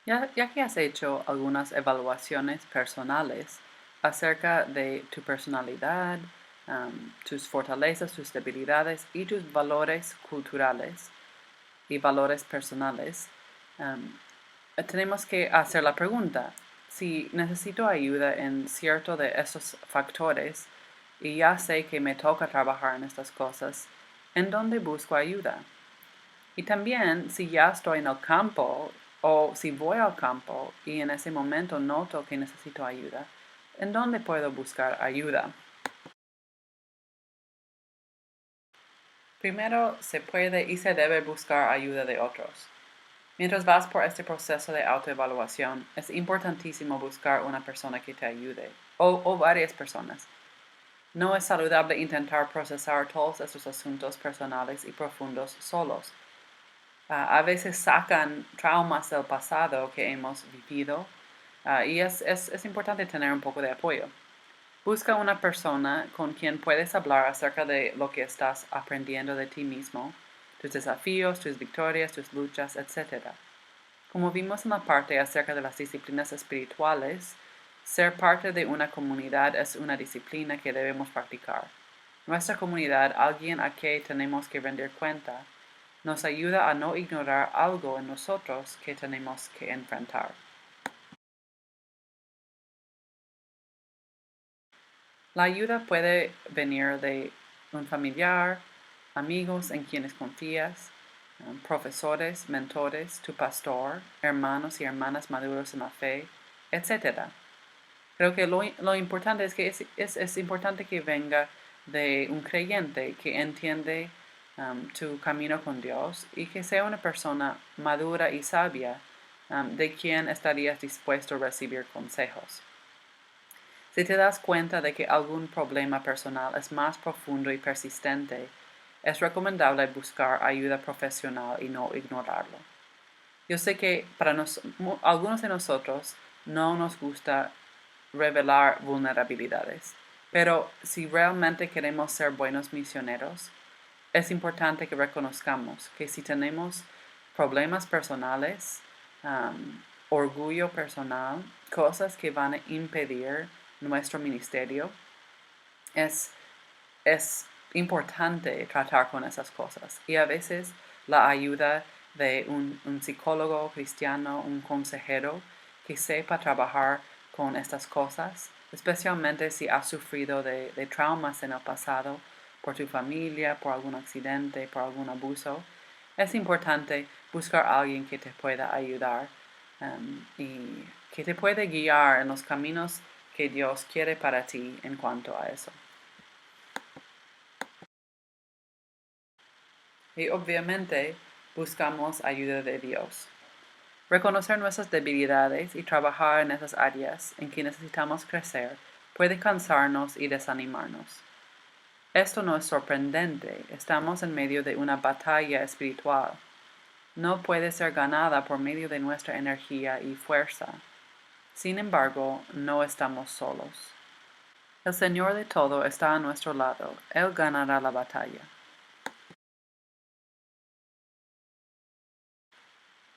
Ya que has hecho algunas evaluaciones personales acerca de tu personalidad, tus fortalezas, tus debilidades y tus valores culturales y valores personales, tenemos que hacer la pregunta: si necesito ayuda en cierto de esos factores y ya sé que me toca trabajar en estas cosas, ¿en dónde busco ayuda? Y también, si ya estoy en el campo o si voy al campo y en ese momento noto que necesito ayuda, ¿en dónde puedo buscar ayuda? Primero, se puede y se debe buscar ayuda de otros. Mientras vas por este proceso de autoevaluación, es importantísimo buscar una persona que te ayude, o varias personas. No es saludable intentar procesar todos estos asuntos personales y profundos solos. A veces sacan traumas del pasado que hemos vivido, y es importante tener un poco de apoyo. Busca una persona con quien puedes hablar acerca de lo que estás aprendiendo de ti mismo, tus desafíos, tus victorias, tus luchas, etc. Como vimos en la parte acerca de las disciplinas espirituales, ser parte de una comunidad es una disciplina que debemos practicar. Nuestra comunidad, alguien a quien tenemos que rendir cuenta, nos ayuda a no ignorar algo en nosotros que tenemos que enfrentar. La ayuda puede venir de un familiar, amigos en quienes confías, profesores, mentores, tu pastor, hermanos y hermanas maduros en la fe, etc. Creo que lo importante es que es importante que venga de un creyente que entiende tu camino con Dios, y que sea una persona madura y sabia, de quien estarías dispuesto a recibir consejos. Si te das cuenta de que algún problema personal es más profundo y persistente, es recomendable buscar ayuda profesional y no ignorarlo. Yo sé que para algunos de nosotros no nos gusta revelar vulnerabilidades, pero si realmente queremos ser buenos misioneros, es importante que reconozcamos que si tenemos problemas personales, orgullo personal, cosas que van a impedir nuestro ministerio, es importante tratar con esas cosas. Y a veces la ayuda de un psicólogo cristiano, un consejero que sepa trabajar con estas cosas, especialmente si has sufrido de traumas en el pasado por tu familia, por algún accidente, por algún abuso, es importante buscar a alguien que te pueda ayudar y que te puede guiar en los caminos que Dios quiere para ti en cuanto a eso. Y obviamente buscamos ayuda de Dios. Reconocer nuestras debilidades y trabajar en esas áreas en que necesitamos crecer puede cansarnos y desanimarnos. Esto no es sorprendente, estamos en medio de una batalla espiritual. No puede ser ganada por medio de nuestra energía y fuerza. Sin embargo, no estamos solos. El Señor de todo está a nuestro lado, Él ganará la batalla.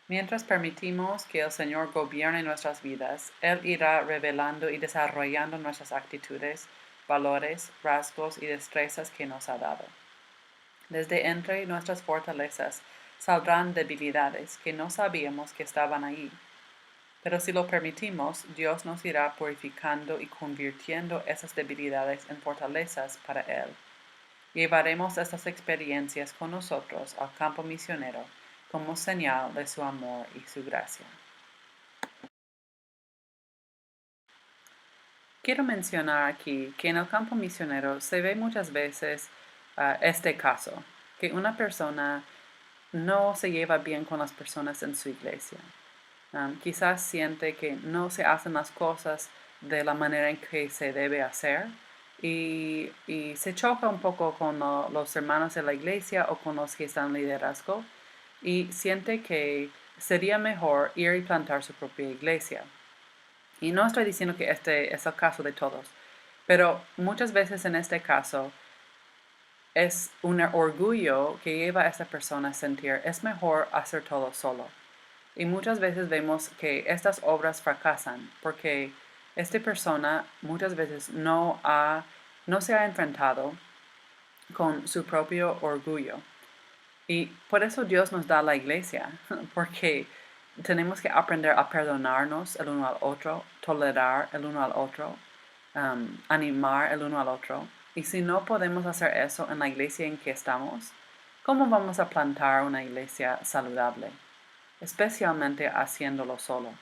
Mientras permitimos que el Señor gobierne nuestras vidas, Él irá revelando y desarrollando nuestras actitudes, valores, rasgos y destrezas que nos ha dado. Desde entre nuestras fortalezas saldrán debilidades que no sabíamos que estaban ahí. Pero si lo permitimos, Dios nos irá purificando y convirtiendo esas debilidades en fortalezas para Él. Llevaremos estas experiencias con nosotros al campo misionero como señal de su amor y su gracia. Quiero mencionar aquí que en el campo misionero se ve muchas veces este caso, que una persona no se lleva bien con las personas en su iglesia. Quizás siente que no se hacen las cosas de la manera en que se debe hacer y se choca un poco con los hermanos de la iglesia o con los que están en liderazgo y siente que sería mejor ir y plantar su propia iglesia. Y no estoy diciendo que este es el caso de todos, pero muchas veces en este caso es un orgullo que lleva a esta persona a sentir es mejor hacer todo solo. Y muchas veces vemos que estas obras fracasan porque esta persona muchas veces no se ha enfrentado con su propio orgullo. Y por eso Dios nos da la iglesia, porque tenemos que aprender a perdonarnos el uno al otro, tolerar el uno al otro, animar el uno al otro. Y si no podemos hacer eso en la iglesia en que estamos, ¿cómo vamos a plantar una iglesia saludable? Especialmente haciéndolo solo.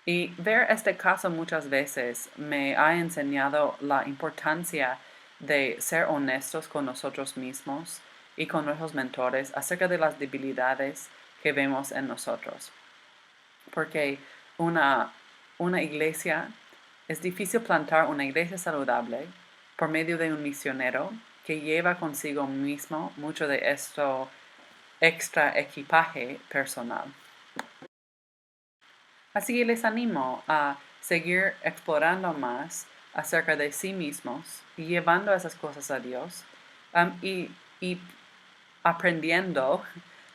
Y ver este caso muchas veces me ha enseñado la importancia de ser honestos con nosotros mismos y con nuestros mentores acerca de las debilidades que vemos en nosotros. Porque una iglesia, es difícil plantar una iglesia saludable por medio de un misionero que lleva consigo mismo mucho de esto extra equipaje personal. Así que les animo a seguir explorando más acerca de sí mismos y llevando esas cosas a Dios y aprendiendo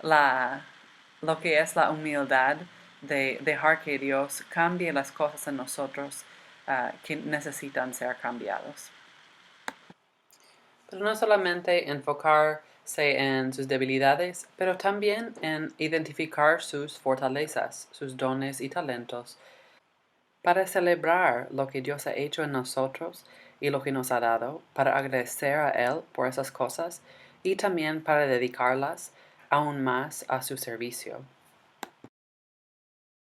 lo que es la humildad de dejar que Dios cambie las cosas en nosotros que necesitan ser cambiados. Pero no solamente enfocarse en sus debilidades, pero también en identificar sus fortalezas, sus dones y talentos, para celebrar lo que Dios ha hecho en nosotros y lo que nos ha dado, para agradecer a Él por esas cosas y también para dedicarlas aún más a su servicio.